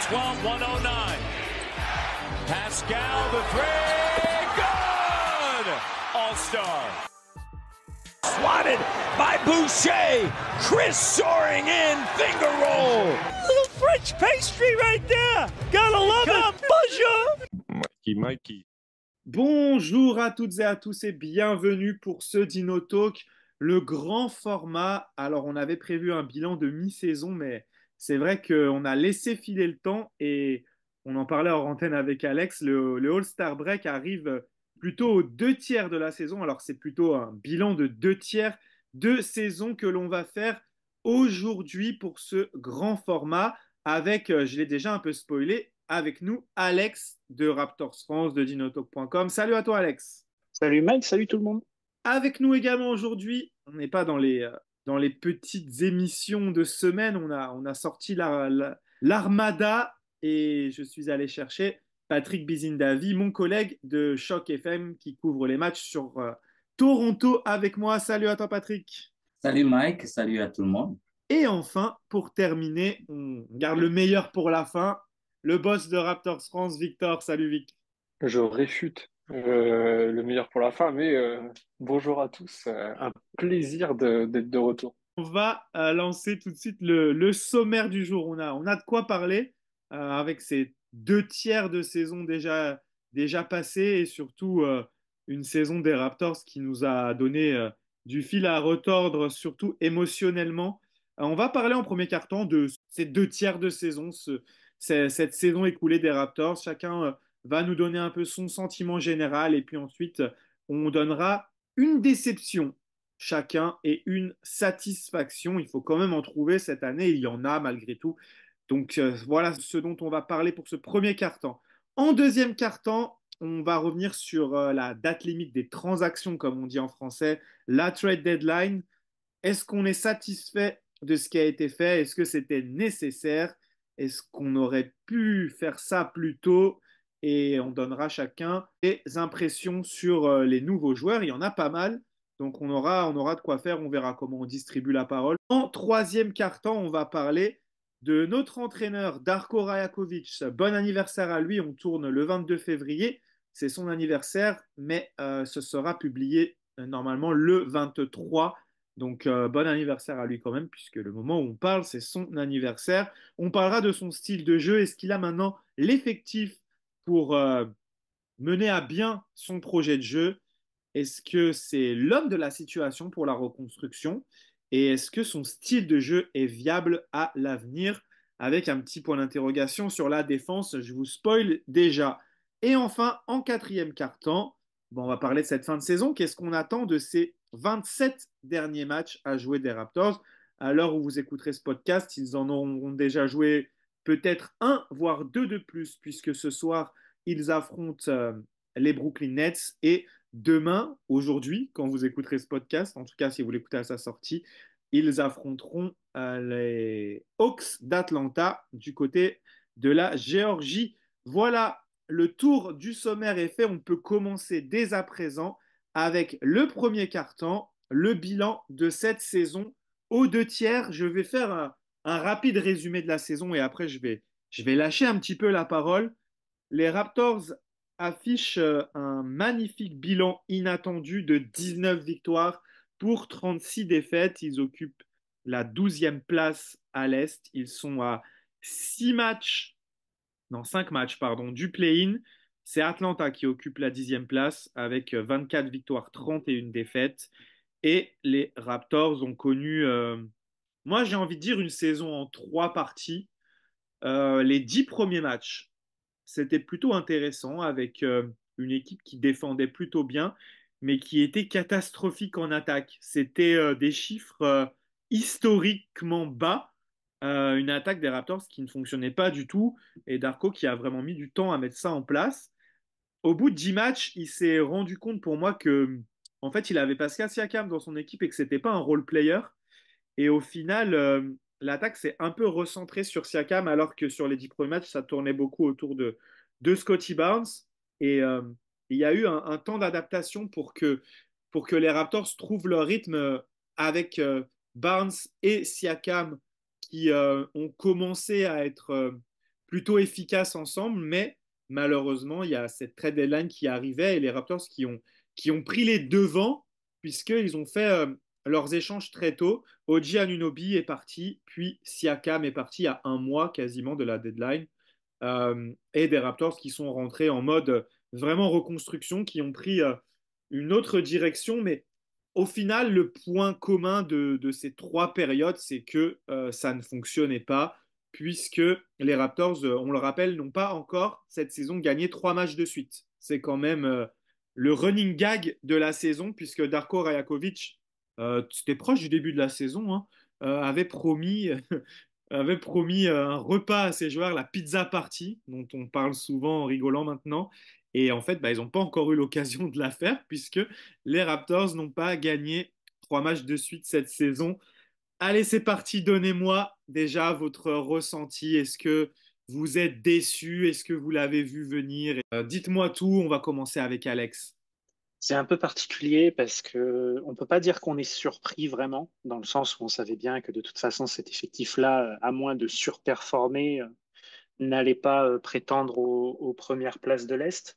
Swamp 109. Pascal the three. Good! All-star. Swatted by Boucher. Chris soaring in. Finger roll. Little French pastry right there. Gotta love it. Bonjour. Mikey. Bonjour à toutes et à tous et bienvenue pour ce Dino Talk, le grand format. Alors, on avait prévu un bilan de mi-saison, mais c'est vrai qu'on a laissé filer le temps et on en parlait hors antenne avec Alex. Le All-Star Break arrive plutôt aux 2 tiers de la saison. Alors, c'est plutôt un bilan de 2 tiers de saison que l'on va faire aujourd'hui pour ce grand format avec, je l'ai déjà un peu spoilé, avec nous, Alex de Raptors France, de dinotalk.com. Salut à toi, Alex. Salut Mike, salut tout le monde. Avec nous également aujourd'hui, on n'est pas dans les petites émissions de semaine, on a sorti l'Armada et je suis allé chercher Patrick Bizindavi, mon collègue de Choc FM qui couvre les matchs sur Toronto avec moi. Salut à toi, Patrick. Salut Mike, salut à tout le monde. Et enfin, pour terminer, on garde le meilleur pour la fin, le boss de Raptors France, Victor. Salut Vic. Je réfute le meilleur pour la fin, mais bonjour à tous. Un plaisir d'être de retour. On va lancer tout de suite le sommaire du jour. On a de quoi parler avec ces 2 tiers de saison déjà passés et surtout une saison des Raptors qui nous a donné du fil à retordre, surtout émotionnellement. On va parler en premier quart-temps de ces 2 tiers de saison, cette saison écoulée des Raptors. Chacun va nous donner un peu son sentiment général et puis ensuite on donnera une déception chacun et une satisfaction. Il faut quand même en trouver cette année, il y en a malgré tout. Donc voilà ce dont on va parler pour ce premier quart-temps. En deuxième quart-temps, on va revenir sur la date limite des transactions, comme on dit en français, la trade deadline. Est-ce qu'on est satisfait de ce qui a été fait? Est-ce que c'était nécessaire? Est-ce qu'on aurait pu faire ça plus tôt? Et on donnera chacun des impressions sur les nouveaux joueurs. Il y en a pas mal. Donc on aura de quoi faire, on verra comment on distribue la parole. En troisième quart-temps, on va parler de notre entraîneur Darko Rajakovic. Bon anniversaire à lui, on tourne le 22 février, c'est son anniversaire, mais ce sera publié normalement le 23. Donc bon anniversaire à lui quand même, puisque le moment où on parle, c'est son anniversaire. On parlera de son style de jeu, est-ce qu'il a maintenant l'effectif pour mener à bien son projet de jeu? Est-ce que c'est l'homme de la situation pour la reconstruction? Et est-ce que son style de jeu est viable à l'avenir? Avec un petit point d'interrogation sur la défense, je vous spoil déjà. Et enfin, en quatrième quart-temps, bon, on va parler de cette fin de saison. Qu'est-ce qu'on attend de ces 27 derniers matchs à jouer des Raptors? À l'heure où vous écouterez ce podcast, ils en auront déjà joué peut-être un, voire deux de plus, puisque ce soir, ils affrontent les Brooklyn Nets et demain, aujourd'hui, quand vous écouterez ce podcast, en tout cas si vous l'écoutez à sa sortie, ils affronteront les Hawks d'Atlanta du côté de la Géorgie. Voilà, le tour du sommaire est fait. On peut commencer dès à présent avec le premier quart-temps, le bilan de cette saison aux 2 tiers. Je vais faire un rapide résumé de la saison et après je vais lâcher un petit peu la parole. Les Raptors affichent un magnifique bilan inattendu de 19 victoires pour 36 défaites. Ils occupent la 12e place à l'Est. Ils sont à 6 matchs, non 5 matchs, pardon, du play-in. C'est Atlanta qui occupe la 10e place avec 24 victoires, 31 défaites. Et les Raptors ont connu, moi j'ai envie de dire, une saison en 3 parties. Les 10 premiers matchs, c'était plutôt intéressant avec une équipe qui défendait plutôt bien, mais qui était catastrophique en attaque. C'était des chiffres historiquement bas, une attaque des Raptors qui ne fonctionnait pas du tout, et Darko qui a vraiment mis du temps à mettre ça en place. Au bout de 10 matchs, il s'est rendu compte pour moi que, en fait, il avait Pascal Siakam dans son équipe et que c'était pas un role player. Et au final, l'attaque s'est un peu recentrée sur Siakam, alors que sur les 10 premiers matchs, ça tournait beaucoup autour de Scottie Barnes. Et il y a eu un temps d'adaptation pour que les Raptors trouvent leur rythme avec Barnes et Siakam qui ont commencé à être plutôt efficaces ensemble, mais malheureusement, il y a cette trade deadline qui arrivait et les Raptors qui ont pris les devants puisqu'ils ont fait leurs échanges très tôt. OG Anunoby est parti, puis Siakam est parti à un mois quasiment de la deadline. Et des Raptors qui sont rentrés en mode vraiment reconstruction, qui ont pris une autre direction. Mais au final, le point commun de ces trois périodes, c'est que ça ne fonctionnait pas, puisque les Raptors, on le rappelle, n'ont pas encore cette saison gagné trois matchs de suite. C'est quand même le running gag de la saison, puisque Darko Rajakovic, c'était proche du début de la saison, hein, avait promis avait promis un repas à ses joueurs, la pizza party, dont on parle souvent en rigolant maintenant. Et en fait, bah, ils n'ont pas encore eu l'occasion de la faire, puisque les Raptors n'ont pas gagné trois matchs de suite cette saison. Allez, c'est parti, donnez-moi déjà votre ressenti. Est-ce que vous êtes déçu? Est-ce que vous l'avez vu venir? Dites-moi tout, on va commencer avec Alex. C'est un peu particulier parce que on peut pas dire qu'on est surpris vraiment, dans le sens où on savait bien que de toute façon cet effectif-là, à moins de surperformer, n'allait pas prétendre aux premières places de l'Est.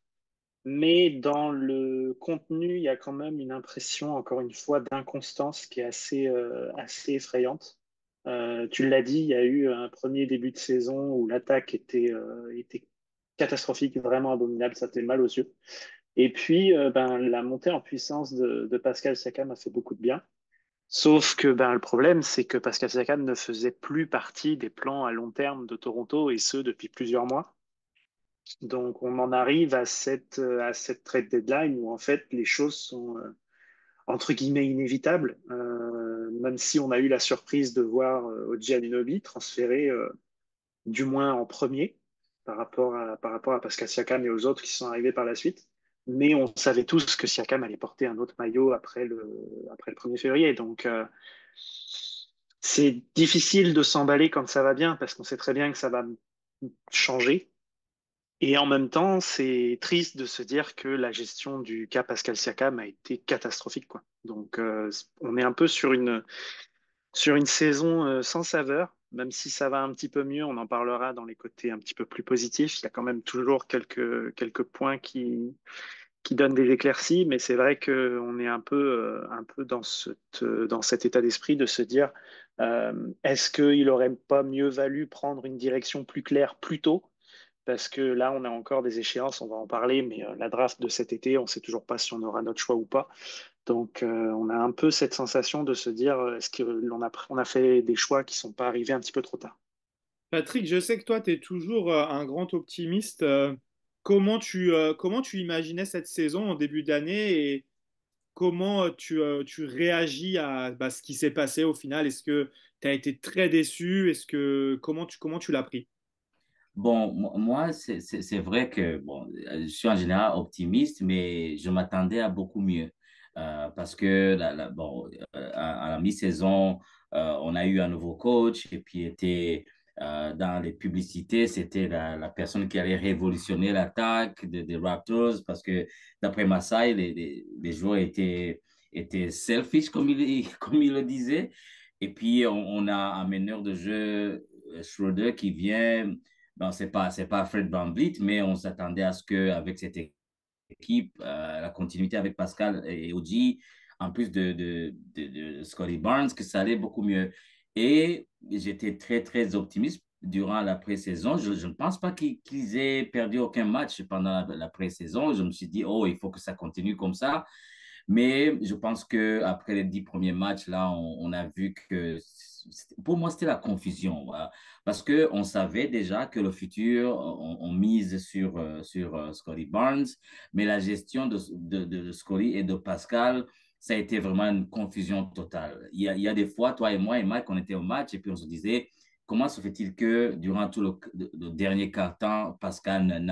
Mais dans le contenu, il y a quand même une impression, encore une fois, d'inconstance qui est assez effrayante. Tu l'as dit, il y a eu un premier début de saison où l'attaque était catastrophique, vraiment abominable, ça fait mal aux yeux. Et puis, la montée en puissance de Pascal Siakam a fait beaucoup de bien. Sauf que le problème, c'est que Pascal Siakam ne faisait plus partie des plans à long terme de Toronto, et ce, depuis plusieurs mois. Donc, on en arrive à cette trade deadline où, en fait, les choses sont, entre guillemets, inévitables. Même si on a eu la surprise de voir OG Anunoby transféré, du moins en premier, par rapport à Pascal Siakam et aux autres qui sont arrivés par la suite. Mais on savait tous que Siakam allait porter un autre maillot après le 1er février. Donc, c'est difficile de s'emballer quand ça va bien parce qu'on sait très bien que ça va changer. Et en même temps, c'est triste de se dire que la gestion du cas Pascal Siakam a été catastrophique, quoi. Donc, on est un peu sur une saison sans saveur, même si ça va un petit peu mieux, on en parlera dans les côtés un petit peu plus positifs. Il y a quand même toujours quelques points qui donnent des éclaircies, mais c'est vrai qu'on est un peu dans cet état d'esprit de se dire est-ce qu'il n'aurait pas mieux valu prendre une direction plus claire plus tôt? Parce que là, on a encore des échéances, on va en parler, mais la draft de cet été, on ne sait toujours pas si on aura notre choix ou pas. Donc, on a un peu cette sensation de se dire, est-ce on a fait des choix qui ne sont pas arrivés un petit peu trop tard? Patrick, je sais que toi, tu es toujours un grand optimiste. Comment tu imaginais cette saison en début d'année et comment tu réagis à bah, ce qui s'est passé au final? Est-ce que tu as été très déçu? Comment tu l'as pris? Bon, moi, c'est vrai que bon, je suis en général optimiste, mais je m'attendais à beaucoup mieux. Parce que bon, à la mi-saison, on a eu un nouveau coach et puis était dans les publicités, c'était la personne qui allait révolutionner l'attaque des Raptors parce que d'après Masai, les joueurs étaient selfish, comme il le disait. Et puis, on a un meneur de jeu, Schroeder, qui vient. Bon, c'est pas Fred VanVleet, mais on s'attendait à ce qu'avec cette équipe, la continuité avec Pascal et Oji, en plus de Scotty Barnes, que ça allait beaucoup mieux. Et j'étais très, très optimiste durant la pré-saison. Je ne pense pas qu'ils aient perdu aucun match pendant la pré-saison. Je me suis dit, oh, il faut que ça continue comme ça. Mais je pense qu'après les 10 premiers matchs, là, on a vu que pour moi, c'était la confusion. Voilà. Parce qu'on savait déjà que le futur, on mise sur Scotty Barnes, mais la gestion de Scotty et de Pascal, ça a été vraiment une confusion totale. Il y a des fois, toi et moi et Mike, on était au match et puis on se disait, comment se fait-il que durant tout le dernier quart-temps, Pascal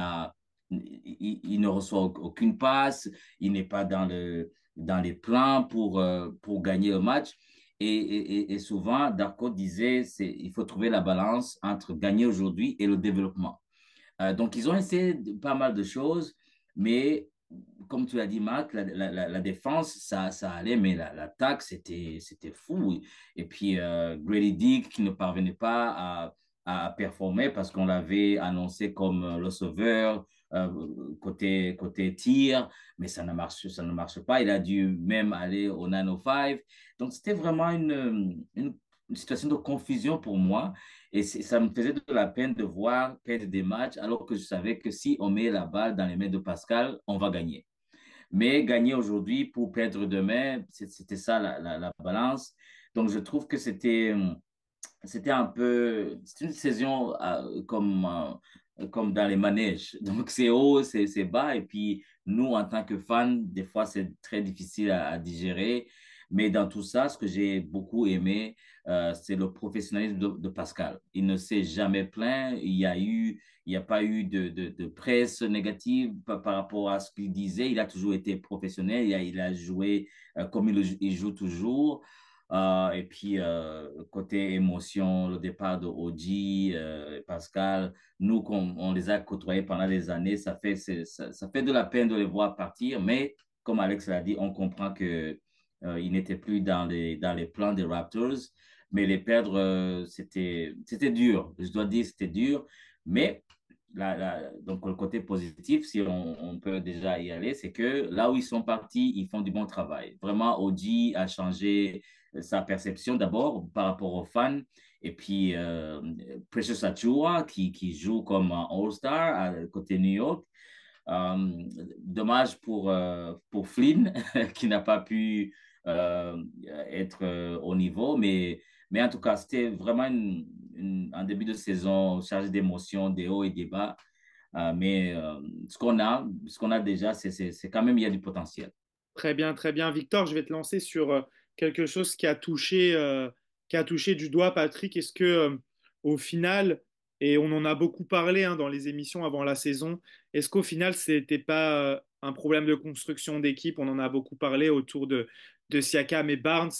il ne reçoit aucune passe, il n'est pas dans les plans pour gagner le match. Et souvent, Darko disait, il faut trouver la balance entre gagner aujourd'hui et le développement. Donc, ils ont essayé pas mal de choses, mais comme tu l'as dit, Marc, la défense, ça allait, mais l'attaque, c'était fou. Et puis, Grady Dick qui ne parvenait pas à performer parce qu'on l'avait annoncé comme le sauveur côté tir, mais ça ne marche pas. Il a dû même aller au 905. Donc, c'était vraiment une situation de confusion pour moi. Et ça me faisait de la peine de voir perdre des matchs alors que je savais que si on met la balle dans les mains de Pascal, on va gagner. Mais gagner aujourd'hui pour perdre demain, c'était ça la balance. Donc, je trouve que c'était un peu, c'est une saison comme dans les manèges. Donc, c'est haut, c'est bas. Et puis, nous, en tant que fans, des fois, c'est très difficile à digérer. Mais dans tout ça, ce que j'ai beaucoup aimé, c'est le professionnalisme de Pascal. Il ne s'est jamais plaint. Il n'y a pas eu de presse négative par rapport à ce qu'il disait. Il a toujours été professionnel. Il a joué comme il joue toujours. Et puis, côté émotion, le départ de Oji, Pascal, nous, comme on les a côtoyés pendant des années, ça fait de la peine de les voir partir, mais comme Alex l'a dit, on comprend que ils n'étaient plus dans les plans des Raptors, mais les perdre, c'était dur. Je dois dire, c'était dur, mais donc le côté positif, si on peut déjà y aller, c'est que là où ils sont partis, ils font du bon travail. Vraiment, Oji a changé sa perception d'abord par rapport aux fans. Et puis, Precious Achiuwa, qui joue comme un All-Star à côté New York. Euh, Dommage pour Flynn, qui n'a pas pu être au niveau. Mais en tout cas, c'était vraiment un début de saison chargé d'émotions, des hauts et des bas. Mais ce qu'on a déjà, c'est quand même, il y a du potentiel. Très bien. Victor, je vais te lancer sur quelque chose qui a touché du doigt Patrick. Est-ce que, au final, et on en a beaucoup parlé hein, dans les émissions avant la saison, est-ce qu'au final, c'était pas un problème de construction d'équipe? On en a beaucoup parlé autour de Siakam et Barnes,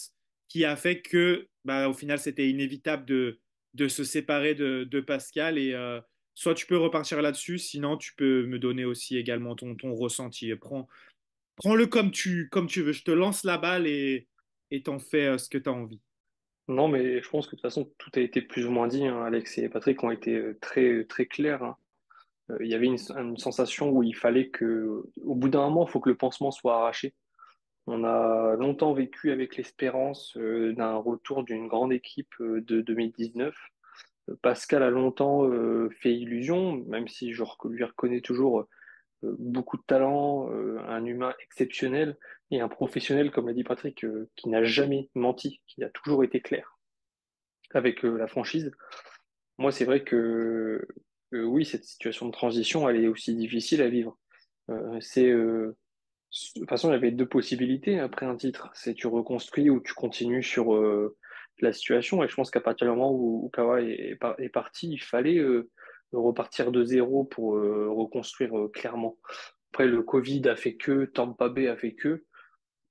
qui a fait que, bah, au final, c'était inévitable de se séparer de Pascal. Et soit tu peux repartir là-dessus, sinon tu peux me donner aussi également ton ressenti. Prends-le comme tu veux. Je te lance la balle et t'en fais ce que tu as envie. Non, mais je pense que de toute façon, tout a été plus ou moins dit, hein. Alex et Patrick ont été très, très clairs, hein. Il y avait une sensation où il fallait que, au bout d'un moment, il faut que le pansement soit arraché. On a longtemps vécu avec l'espérance d'un retour d'une grande équipe de 2019. Pascal a longtemps fait illusion, même si lui reconnais toujours beaucoup de talent, un humain exceptionnel et un professionnel, comme l'a dit Patrick, qui n'a jamais menti, qui a toujours été clair avec la franchise. Moi, c'est vrai que oui, cette situation de transition, elle est aussi difficile à vivre. De toute façon, il y avait deux possibilités après un titre. C'est tu reconstruis ou tu continues sur la situation. Et je pense qu'à partir du moment où Kawhi est parti, il fallait repartir de zéro pour reconstruire clairement. Après, le Covid a fait que, Tampa Bay a fait que,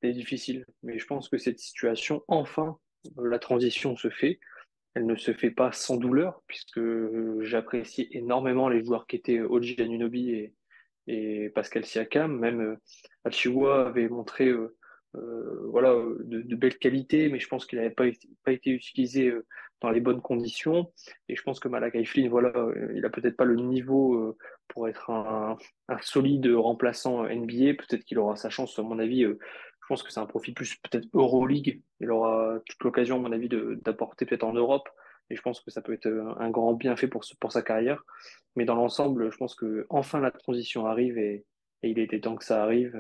c'est difficile. Mais je pense que cette situation, enfin, la transition se fait. Elle ne se fait pas sans douleur, puisque j'apprécie énormément les joueurs qui étaient OG Anunoby et Pascal Siakam. Même Achiuwa avait montré voilà, de belles qualités, mais je pense qu'il n'avait pas été utilisé dans les bonnes conditions. Et je pense que Malakai Flynn, voilà, il a peut-être pas le niveau pour être un solide remplaçant NBA. Peut-être qu'il aura sa chance, à mon avis. Je pense que c'est un profil plus peut-être Euroleague. Il aura toute l'occasion, à mon avis, d'apporter peut-être en Europe. Et je pense que ça peut être un grand bienfait pour sa carrière. Mais dans l'ensemble, je pense que enfin la transition arrive et il était temps que ça arrive.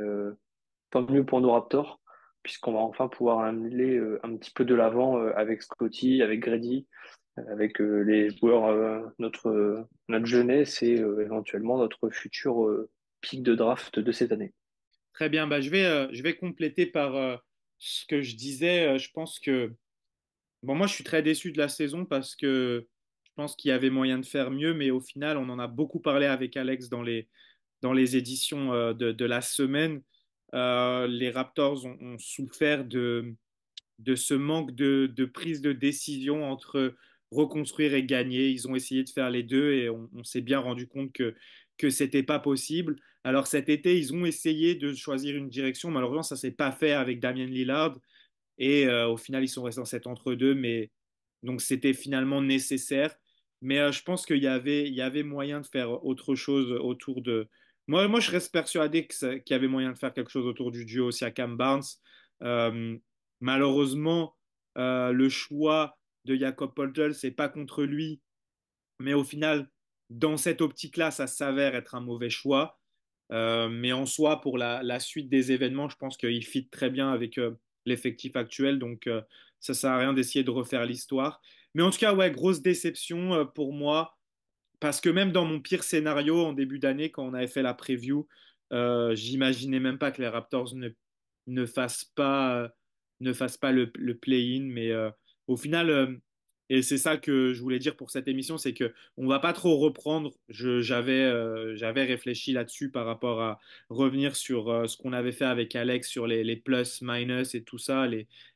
Tant mieux pour nos Raptors, puisqu'on va enfin pouvoir aller un petit peu de l'avant avec Scotty, avec Grady, avec les joueurs notre jeunesse et éventuellement notre futur pic de draft de cette année. Très bien. Bah, je vais compléter par ce que je disais. Je pense que bon, moi, je suis très déçu de la saison parce que je pense qu'il y avait moyen de faire mieux, mais au final, on en a beaucoup parlé avec Alex dans les éditions de la semaine. Les Raptors ont souffert de ce manque de prise de décision entre reconstruire et gagner. Ils ont essayé de faire les deux et on s'est bien rendu compte que c'était pas possible. Alors cet été, ils ont essayé de choisir une direction. Malheureusement, ça s'est pas fait avec Damien Lillard. Et au final, ils sont restés dans cet entre-deux, mais donc c'était finalement nécessaire. Mais je pense qu'il y avait moyen de faire autre chose autour de. Moi, je reste persuadé qu'il y avait moyen de faire quelque chose autour du duo Siakam-Barnes. Euh, Malheureusement, le choix de Jakob Poeltl, c'est pas contre lui, mais au final, dans cette optique-là, ça s'avère être un mauvais choix. Mais en soi, pour la suite des événements, je pense qu'il fit très bien avec l'effectif actuel. Donc, ça sert à rien d'essayer de refaire l'histoire. Mais en tout cas, ouais, grosse déception pour moi. Parce que même dans mon pire scénario en début d'année, quand on avait fait la preview, j'imaginais même pas que les Raptors ne fassent pas, ne fassent pas le play-in. Mais au final, et c'est ça que je voulais dire pour cette émission, c'est que on va pas trop reprendre. J'avais réfléchi là-dessus par rapport à revenir sur ce qu'on avait fait avec Alex sur les plus, minus et tout ça,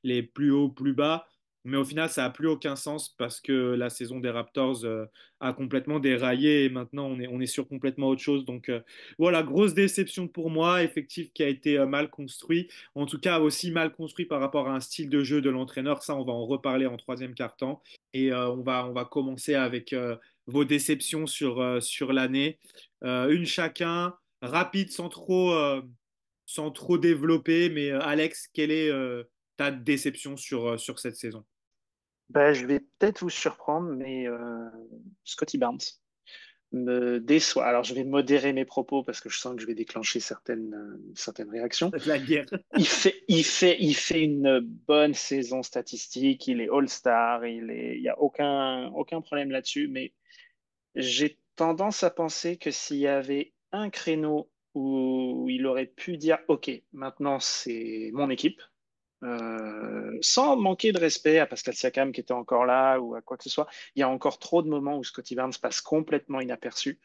les plus hauts, plus bas. Mais au final, ça n'a plus aucun sens parce que la saison des Raptors a complètement déraillé et maintenant on est sur complètement autre chose. Donc voilà, grosse déception pour moi, effectif qui a été mal construit, en tout cas aussi mal construit par rapport à un style de jeu de l'entraîneur. Ça, on va en reparler en troisième quart-temps et on va commencer avec vos déceptions sur l'année. Une chacun, rapide sans trop développer, mais Alex, quelle est ta déception sur cette saison? Bah, je vais peut-être vous surprendre, mais Scotty Barnes me déçoit. Alors, je vais modérer mes propos parce que je sens que je vais déclencher certaines réactions. La guerre. Il fait une bonne saison statistique. Il est All-Star. Il y a aucun problème là-dessus. Mais j'ai tendance à penser que s'il y avait un créneau où il aurait pu dire, OK, maintenant c'est mon équipe, sans manquer de respect à Pascal Siakam qui était encore là ou à quoi que ce soit. Il y a encore trop de moments où Scottie Barnes passe complètement inaperçu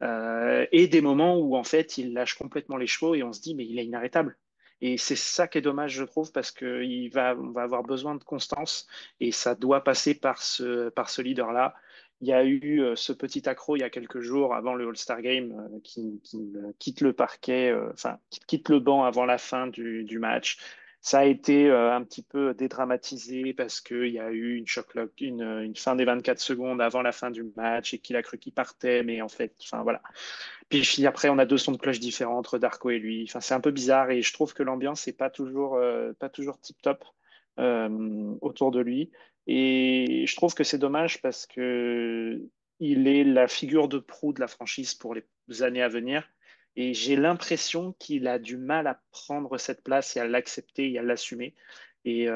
et des moments où en fait il lâche complètement les chevaux et on se dit mais il est inarrêtable. Et c'est ça qui est dommage, je trouve, parce on va avoir besoin de constance et ça doit passer par ce leader-là. Il y a eu ce petit accro il y a quelques jours avant le All-Star Game qui quitte le parquet, enfin, qui quitte le banc avant la fin du match. Ça a été un petit peu dédramatisé parce qu'il y a eu une shot clock, une fin des 24 secondes avant la fin du match et qu'il a cru qu'il partait, mais en fait, enfin voilà. Puis après, on a deux sons de cloche différents entre Darko et lui. Enfin, c'est un peu bizarre et je trouve que l'ambiance n'est pas toujours tip-top autour de lui. Et je trouve que c'est dommage parce que il est la figure de proue de la franchise pour les années à venir. Et j'ai l'impression qu'il a du mal à prendre cette place et à l'accepter et à l'assumer. Et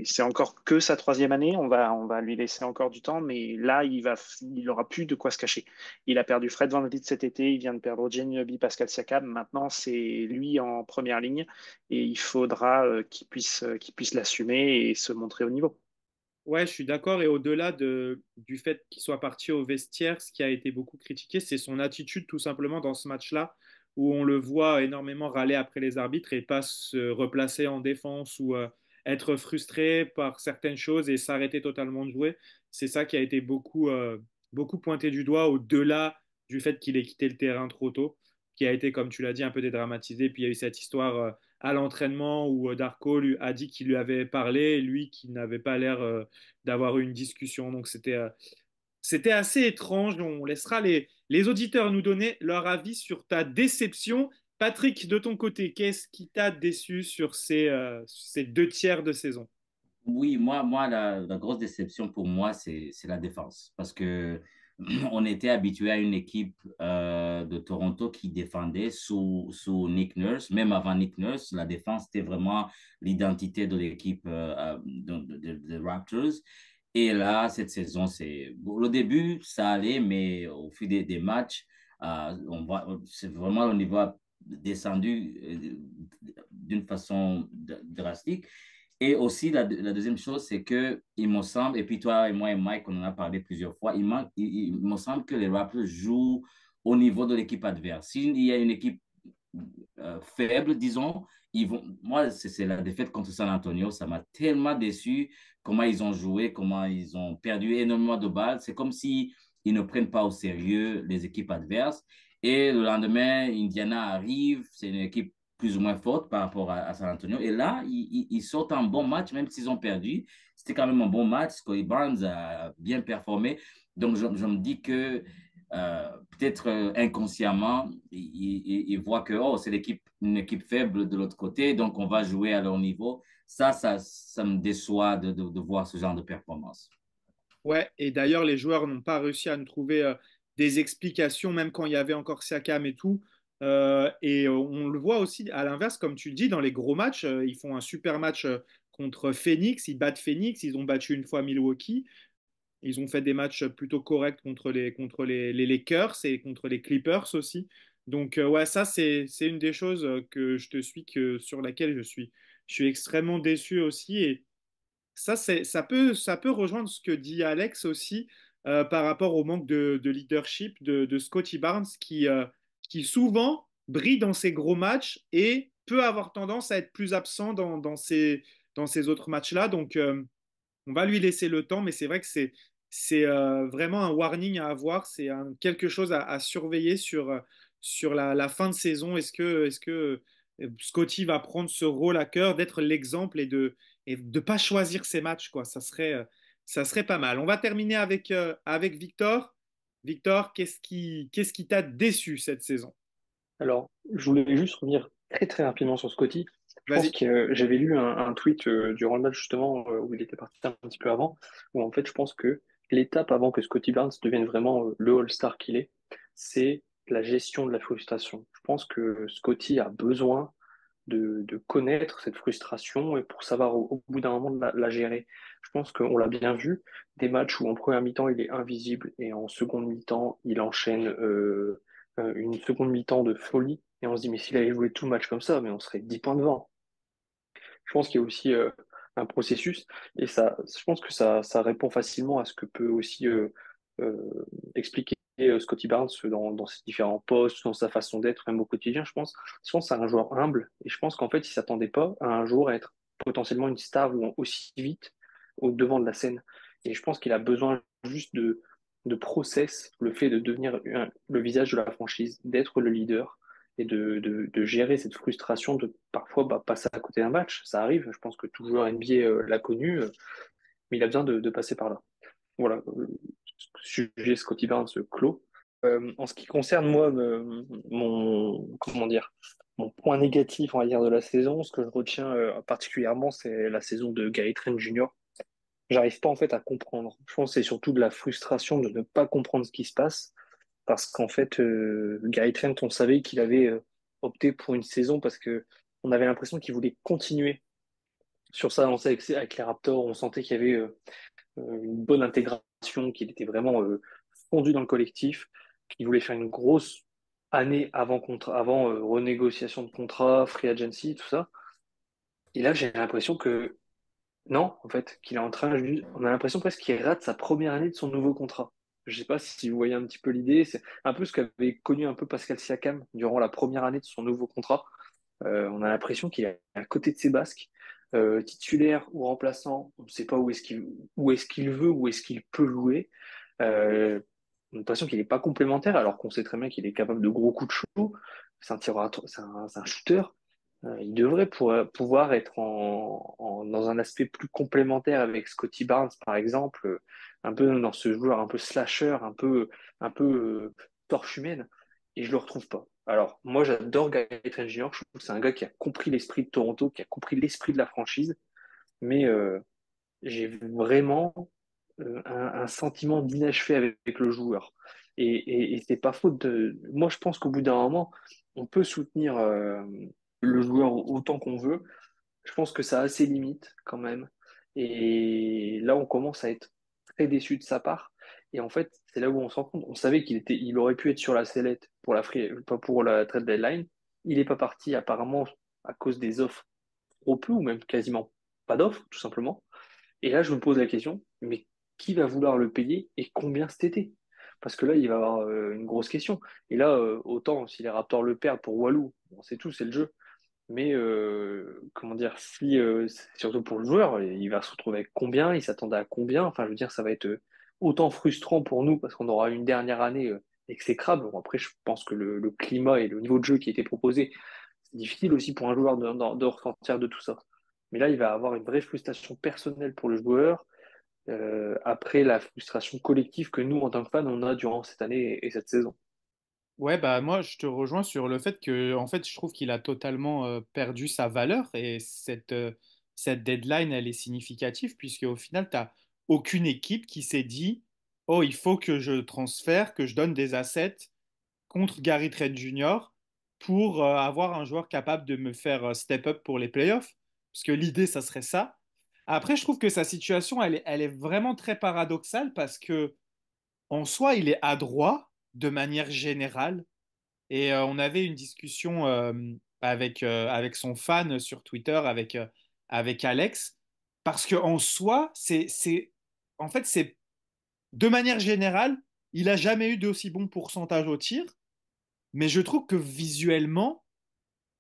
c'est encore que sa troisième année. On va lui laisser encore du temps, mais là, il aura plus de quoi se cacher. Il a perdu Fred VanVleet cet été, il vient de perdre Ginobili, Pascal Siakam. Maintenant, c'est lui en première ligne et il faudra qu'il puisse l'assumer et se montrer au niveau. Ouais, je suis d'accord. Et au-delà du fait qu'il soit parti au vestiaire, ce qui a été beaucoup critiqué, c'est son attitude tout simplement dans ce match-là, où on le voit énormément râler après les arbitres et pas se replacer en défense ou être frustré par certaines choses et s'arrêter totalement de jouer. C'est ça qui a été beaucoup pointé du doigt, au-delà du fait qu'il ait quitté le terrain trop tôt, qui a été, comme tu l'as dit, un peu dédramatisé. Puis il y a eu cette histoire à l'entraînement où Darko lui a dit qu'il lui avait parlé, et lui qui n'avait pas l'air d'avoir eu une discussion. Donc c'était assez étrange. On laissera les auditeurs nous donner leur avis sur ta déception. Patrick, de ton côté, qu'est-ce qui t'a déçu sur ces deux tiers de saison? Oui, la grosse déception pour moi, c'est la défense. Parce que on était habitué à une équipe de Toronto qui défendait sous Nick Nurse. Même avant Nick Nurse, la défense était vraiment l'identité de l'équipe de Raptors. Et là, cette saison, bon, le début, ça allait, mais au fil des matchs, c'est vraiment le niveau a descendu d'une façon drastique. Et aussi, la deuxième chose, c'est que il me semble, et puis toi et moi et Mike, on en a parlé plusieurs fois, il me semble que les Raptors jouent au niveau de l'équipe adverse. S'il y a une équipe faible, disons, moi, c'est la défaite contre San Antonio, ça m'a tellement déçu comment ils ont joué, comment ils ont perdu énormément de balles. C'est comme si ils ne prennent pas au sérieux les équipes adverses. Et le lendemain, Indiana arrive, c'est une équipe plus ou moins forte par rapport à San Antonio. Et là, ils sortent un bon match, même s'ils ont perdu. c'était quand même un bon match. Scottie Barnes a bien performé. Donc, je me dis que peut-être inconsciemment, il voit que oh, c'est une équipe faible de l'autre côté, donc on va jouer à leur niveau. Ça me déçoit de voir ce genre de performance. Ouais, et d'ailleurs, les joueurs n'ont pas réussi à nous trouver des explications, même quand il y avait encore Siakam et tout. On le voit aussi à l'inverse, comme tu le dis, dans les gros matchs, ils font un super match contre Phoenix, ils battent Phoenix, ils ont battu une fois Milwaukee, ils ont fait des matchs plutôt corrects contre les Lakers et contre les Clippers aussi. Donc, ouais, ça, c'est une des choses que je te suis, sur laquelle je suis extrêmement déçu aussi. Et ça peut rejoindre ce que dit Alex aussi par rapport au manque de leadership de Scotty Barnes qui souvent brille dans ses gros matchs et peut avoir tendance à être plus absent dans ces autre matchs-là. Donc, on va lui laisser le temps, mais c'est vrai que c'est vraiment un warning à avoir, c'est quelque chose à surveiller sur la fin de saison. Est-ce que Scotty va prendre ce rôle à cœur d'être l'exemple et de pas choisir ses matchs, quoi. Ça serait pas mal. On va terminer avec Victor. Victor, qu'est-ce qui t'a déçu cette saison? Alors, je voulais juste revenir très très rapidement sur Scotty. Je pense Vas-y. que j'avais lu un tweet durant le match justement où il était parti un petit peu avant, où en fait je pense que l'étape avant que Scotty Barnes devienne vraiment le All-Star qu'il est, c'est la gestion de la frustration. Je pense que Scotty a besoin de connaître cette frustration et pour savoir au bout d'un moment de la gérer. Je pense qu'on l'a bien vu, des matchs où en première mi-temps il est invisible et en seconde mi-temps il enchaîne une seconde mi-temps de folie et on se dit mais s'il avait joué tout le match comme ça, mais on serait 10 points devant. Je pense qu'il y a aussi un processus et ça, je pense que ça répond facilement à ce que peut aussi euh, expliquer Scotty Barnes dans ses différents postes, dans sa façon d'être, même au quotidien, je pense. Je pense que c'est un joueur humble et je pense qu'en fait, il s'attendait pas à un jour à être potentiellement une star ou aussi vite au devant de la scène. Et je pense qu'il a besoin juste de process, le fait de devenir le visage de la franchise, d'être le leader et de gérer cette frustration de parfois passer à côté d'un match. Ça arrive, je pense que tout joueur NBA l'a connu, mais il a besoin de passer par là. Voilà, sujet Scotty Barnes clos. En ce qui concerne moi, comment dire, mon point négatif, on va dire, de la saison, ce que je retiens particulièrement, c'est la saison de Gary Trent Jr. J'arrive pas en fait à comprendre. Je pense que c'est surtout de la frustration de ne pas comprendre ce qui se passe. Parce qu'en fait, Gary Trent, on savait qu'il avait opté pour une saison parce que on avait l'impression qu'il voulait continuer sur ça lancée avec les Raptors. On sentait qu'il y avait une bonne intégration, qu'il était vraiment fondu dans le collectif, qu'il voulait faire une grosse année avant renégociation de contrat, free agency, tout ça. Et là, j'ai l'impression que non, en fait, qu'il est en train, on a l'impression presque qu'il rate sa première année de son nouveau contrat. Je sais pas si vous voyez un petit peu l'idée. C'est un peu ce qu'avait connu un peu Pascal Siakam durant la première année de son nouveau contrat. On a l'impression qu'il est à côté de ses basques, titulaire ou remplaçant. On ne sait pas où est-ce qu'il veut, où est-ce qu'il peut jouer. On a l'impression qu'il n'est pas complémentaire, alors qu'on sait très bien qu'il est capable de gros coups de chaud. C'est un tireur, c'est un shooter. Il devrait pouvoir être dans un aspect plus complémentaire avec Scotty Barnes, par exemple, un peu dans ce joueur un peu slasher, un peu torche humaine, et je le retrouve pas. Alors, moi, j'adore Gary Trent Jr. Je trouve que c'est un gars qui a compris l'esprit de Toronto, qui a compris l'esprit de la franchise, mais j'ai vraiment un sentiment d'inachevé avec le joueur. Et c'est pas faute de. Moi, je pense qu'au bout d'un moment, on peut soutenir le joueur autant qu'on veut. Je pense que ça a ses limites quand même. Et là, on commence à être très déçu de sa part. Et en fait, c'est là où on se rend compte. On savait il aurait pu être sur la sellette pas pour la trade deadline. Il n'est pas parti apparemment à cause des offres trop peu ou même quasiment pas d'offres, tout simplement. Et là, je me pose la question, mais qui va vouloir le payer et combien cet été? Parce que là, il va y avoir une grosse question. Et là, autant si les Raptors le perdent pour Walou, on sait tout, c'est le jeu. Mais comment dire, si surtout pour le joueur, il va se retrouver avec combien, il s'attendait à combien. Enfin, je veux dire, ça va être autant frustrant pour nous parce qu'on aura une dernière année exécrable. Bon, après, je pense que le climat et le niveau de jeu qui a été proposé, c'est difficile aussi pour un joueur de ressortir de tout ça. Mais là, il va avoir une vraie frustration personnelle pour le joueur, après la frustration collective que nous, en tant que fans, on a durant cette année et cette saison. Ouais, bah moi je te rejoins sur le fait que en fait je trouve qu'il a totalement perdu sa valeur et cette deadline elle est significative puisque au final tu n'as aucune équipe qui s'est dit oh il faut que je transfère, que je donne des assets contre Gary Trent Jr. pour avoir un joueur capable de me faire step up pour les playoffs parce que l'idée ça serait ça. Après je trouve que sa situation elle est vraiment très paradoxale parce que en soi il est adroit de manière générale et on avait une discussion avec son fan sur Twitter, avec Alex, parce qu'en soi, en fait, c'est, de manière générale, il n'a jamais eu d'aussi bon pourcentage au tir, mais je trouve que visuellement,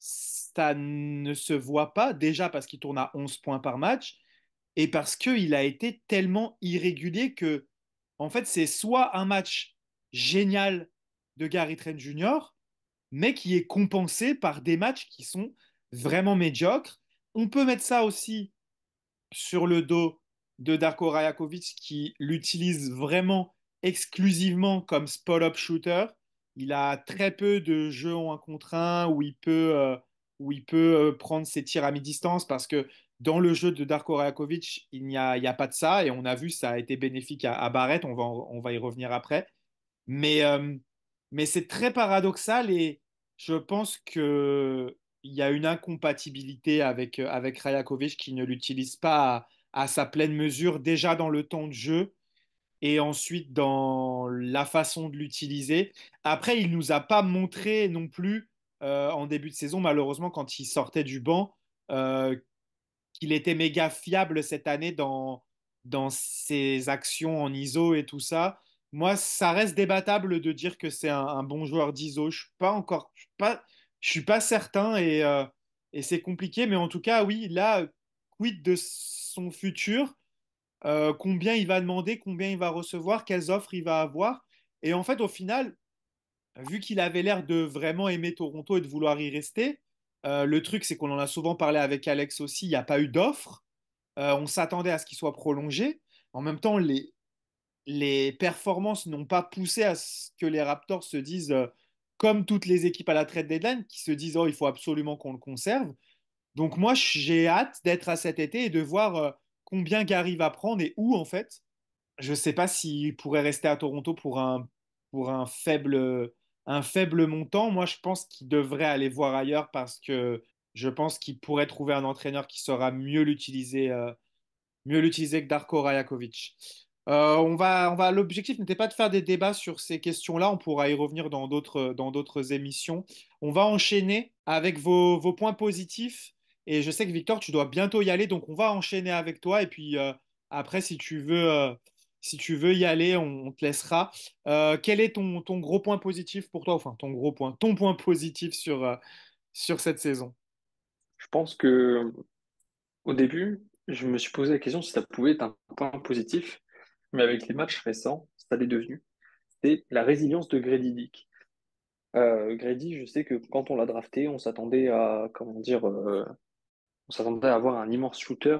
ça ne se voit pas, déjà parce qu'il tourne à 11 points par match, et parce qu'il a été tellement irrégulier que, en fait, c'est soit un match génial de Gary Trent Jr., mais qui est compensé par des matchs qui sont vraiment médiocres. On peut mettre ça aussi sur le dos de Darko Rajakovic qui l'utilise vraiment exclusivement comme spot-up shooter. Il a très peu de jeux en 1 contre 1 où il peut prendre ses tirs à mi-distance parce que dans le jeu de Darko Rajakovic, il n'y a pas de ça et on a vu ça a été bénéfique à Barrett, on va y revenir après. Mais, euh, mais c'est très paradoxal et je pense que il y a une incompatibilité avec Rajakovic qui ne l'utilise pas à sa pleine mesure, déjà dans le temps de jeu et ensuite dans la façon de l'utiliser. Après, il nous a pas montré non plus en début de saison, malheureusement, quand il sortait du banc, euh, qu'il était méga fiable cette année dans ses actions en ISO et tout ça. Moi, ça reste débattable de dire que c'est un bon joueur d'ISO. Je suis pas certain et c'est compliqué, mais en tout cas, oui, là, quid de son futur, combien il va demander, combien il va recevoir, quelles offres il va avoir. Et en fait, au final, vu qu'il avait l'air de vraiment aimer Toronto et de vouloir y rester, le truc, c'est qu'on en a souvent parlé avec Alex aussi, il n'y a pas eu d'offre. On s'attendait à ce qu'il soit prolongé. En même temps, les performances n'ont pas poussé à ce que les Raptors se disent, comme toutes les équipes à la trade deadline, qui se disent, oh, il faut absolument qu'on le conserve. Donc moi, j'ai hâte d'être à cet été et de voir combien Gary va prendre et où, en fait. Je ne sais pas s'il pourrait rester à Toronto pour un faible montant. Moi, je pense qu'il devrait aller voir ailleurs parce que je pense qu'il pourrait trouver un entraîneur qui saura mieux l'utiliser que Darko Rajakovic. L'objectif n'était pas de faire des débats sur ces questions-là. On pourra y revenir dans d'autres émissions. On va enchaîner avec vos points positifs. Et je sais que Victor, tu dois bientôt y aller, donc on va enchaîner avec toi. Et puis après, si tu veux y aller, on te laissera. Quel est ton gros point positif pour toi? Enfin, ton point positif sur cette saison. Je pense que au début, je me suis posé la question si ça pouvait être un point positif, mais avec les matchs récents, ça l'est devenu. C'est la résilience de Grady Dick. Grady, je sais que quand on l'a drafté, on s'attendait à, comment dire, on s'attendait à avoir un immense shooter,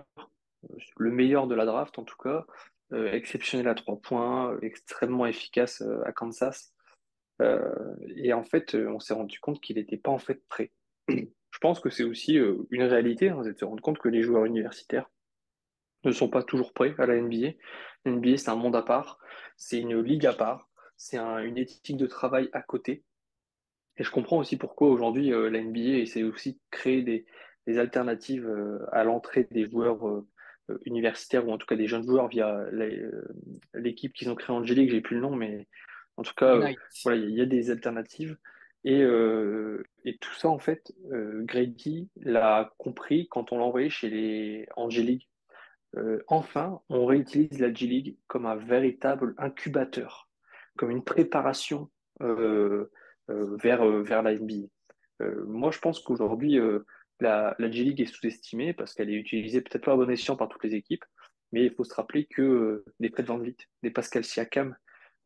le meilleur de la draft en tout cas, exceptionnel à 3 points, extrêmement efficace à Kansas. Et en fait, on s'est rendu compte qu'il n'était pas en fait prêt. Je pense que c'est aussi une réalité, hein, c'est de se rendre compte que les joueurs universitaires ne sont pas toujours prêts à la NBA. La NBA, c'est un monde à part, c'est une ligue à part, une éthique de travail à côté. Et je comprends aussi pourquoi aujourd'hui la NBA essaie aussi de créer des alternatives à l'entrée des joueurs universitaires ou en tout cas des jeunes joueurs via l'équipe qu'ils ont créée en G-League, j'ai plus le nom, mais en tout cas, Ignite. voilà, il y a des alternatives. Et tout ça, en fait, Grady l'a compris quand on l'a envoyé chez les en G-League. Enfin, on réutilise la G-League comme un véritable incubateur, comme une préparation vers la NBA. Moi, je pense qu'aujourd'hui, la G-League est sous-estimée parce qu'elle est utilisée peut-être pas à bon escient par toutes les équipes, mais il faut se rappeler que des Fred VanVleet, des Pascal Siakam,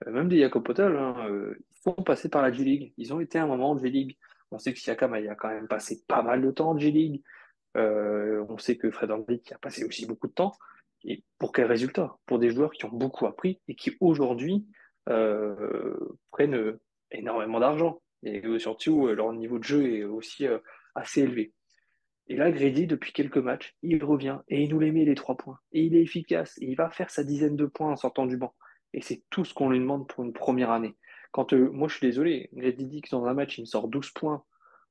même des Jakob Poeltl, hein, ils sont passés par la G-League. Ils ont été à un moment en G-League. On sait que Siakam il a quand même passé pas mal de temps en G-League. On sait que Fred VanVleet a passé aussi beaucoup de temps. Et pour quel résultat? Pour des joueurs qui ont beaucoup appris et qui aujourd'hui prennent énormément d'argent. Et surtout, leur niveau de jeu est aussi assez élevé. Et là, Grady, depuis quelques matchs, il revient et il nous les met les 3 points. Et il est efficace. Et il va faire sa dizaine de points en sortant du banc. Et c'est tout ce qu'on lui demande pour une première année. Quand moi, je suis désolé, Grady Dick, dans un match, il me sort 12 points.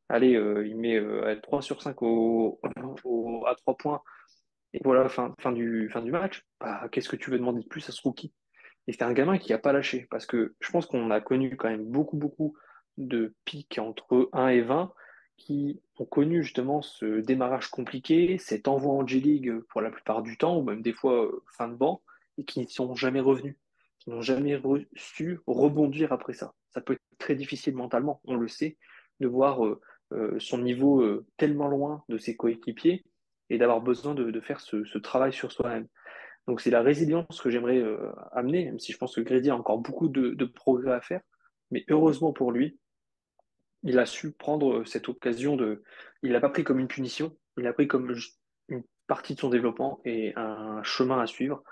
Allez, il met 3 sur 5 à 3 points. Et voilà, fin du match. Bah, qu'est-ce que tu veux demander de plus à ce rookie? Et c'est un gamin qui n'a pas lâché. Parce que je pense qu'on a connu quand même beaucoup de pics entre 1 et 20 qui ont connu justement ce démarrage compliqué, cet envoi en G-League pour la plupart du temps, ou même des fois fin de banc, et qui ne sont jamais revenus, qui n'ont jamais su rebondir après ça. Ça peut être très difficile mentalement, on le sait, de voir son niveau tellement loin de ses coéquipiers et d'avoir besoin de faire ce travail sur soi-même. Donc c'est la résilience que j'aimerais amener, même si je pense que Grady a encore beaucoup de progrès à faire. Mais heureusement pour lui, il a su prendre cette occasion de. Il l'a pas pris comme une punition, il l'a pris comme une partie de son développement et un chemin à suivre.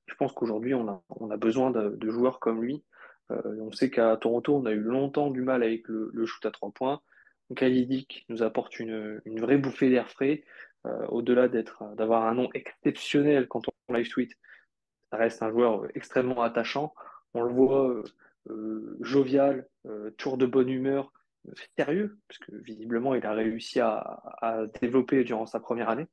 Je pense qu'aujourd'hui, on a besoin de joueurs comme lui. On sait qu'à Toronto, on a eu longtemps du mal avec le shoot à 3 points. Kalidik nous apporte une vraie bouffée d'air frais. Au-delà d'avoir un nom exceptionnel quand on live tweet, ça reste un joueur extrêmement attachant. On le voit jovial, toujours de bonne humeur, sérieux, parce que visiblement il a réussi à développer durant sa première année.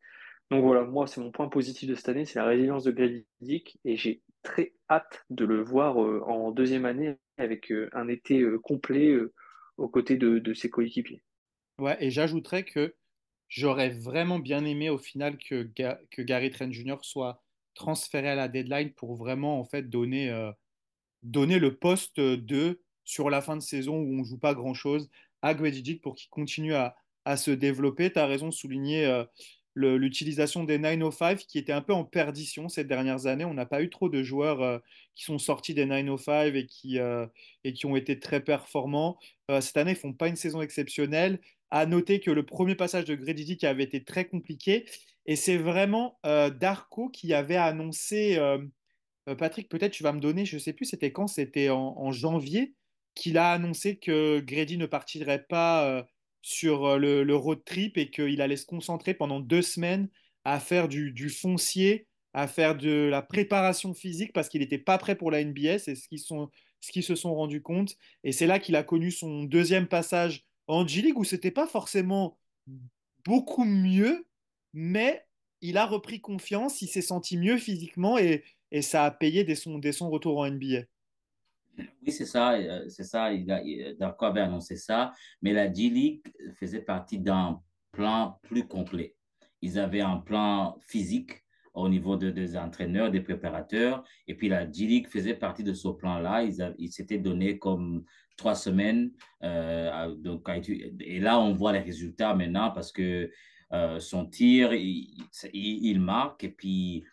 Donc voilà, moi c'est mon point positif de cette année, c'est la résilience de Grady Dick, et j'ai très hâte de le voir en deuxième année avec un été complet aux côtés de ses coéquipiers. Ouais, et j'ajouterais que j'aurais vraiment bien aimé au final que Gary Trent Jr. soit transféré à la deadline pour vraiment en fait donner le poste de sur la fin de saison où on ne joue pas grand-chose à Gwejic pour qu'il continue à se développer. Tu as raison de souligner l'utilisation des 905 qui était un peu en perdition ces dernières années. On n'a pas eu trop de joueurs qui sont sortis des 905 et qui ont été très performants. Cette année, ils font pas une saison exceptionnelle. À noter que le premier passage de Grady qui avait été très compliqué. Et c'est vraiment Darko qui avait annoncé Patrick, peut-être tu vas me donner, je ne sais plus c'était quand, c'était en janvier qu'il a annoncé que Grady ne partirait pas sur le road trip et qu'il allait se concentrer pendant 2 semaines à faire du foncier, à faire de la préparation physique parce qu'il n'était pas prêt pour la NBA, c'est ce qu'ils se sont rendus compte. Et c'est là qu'il a connu son deuxième passage en G-League où c'était pas forcément beaucoup mieux, mais il a repris confiance, il s'est senti mieux physiquement et ça a payé dès son retour en NBA. Oui, c'est ça. Darko avait annoncé ça, mais la G-League faisait partie d'un plan plus complet. Ils avaient un plan physique au niveau des entraîneurs, des préparateurs, et puis la G-League faisait partie de ce plan-là. Ils s'étaient donné comme 3 semaines. Et là, on voit les résultats maintenant parce que son tir, il marque, et puis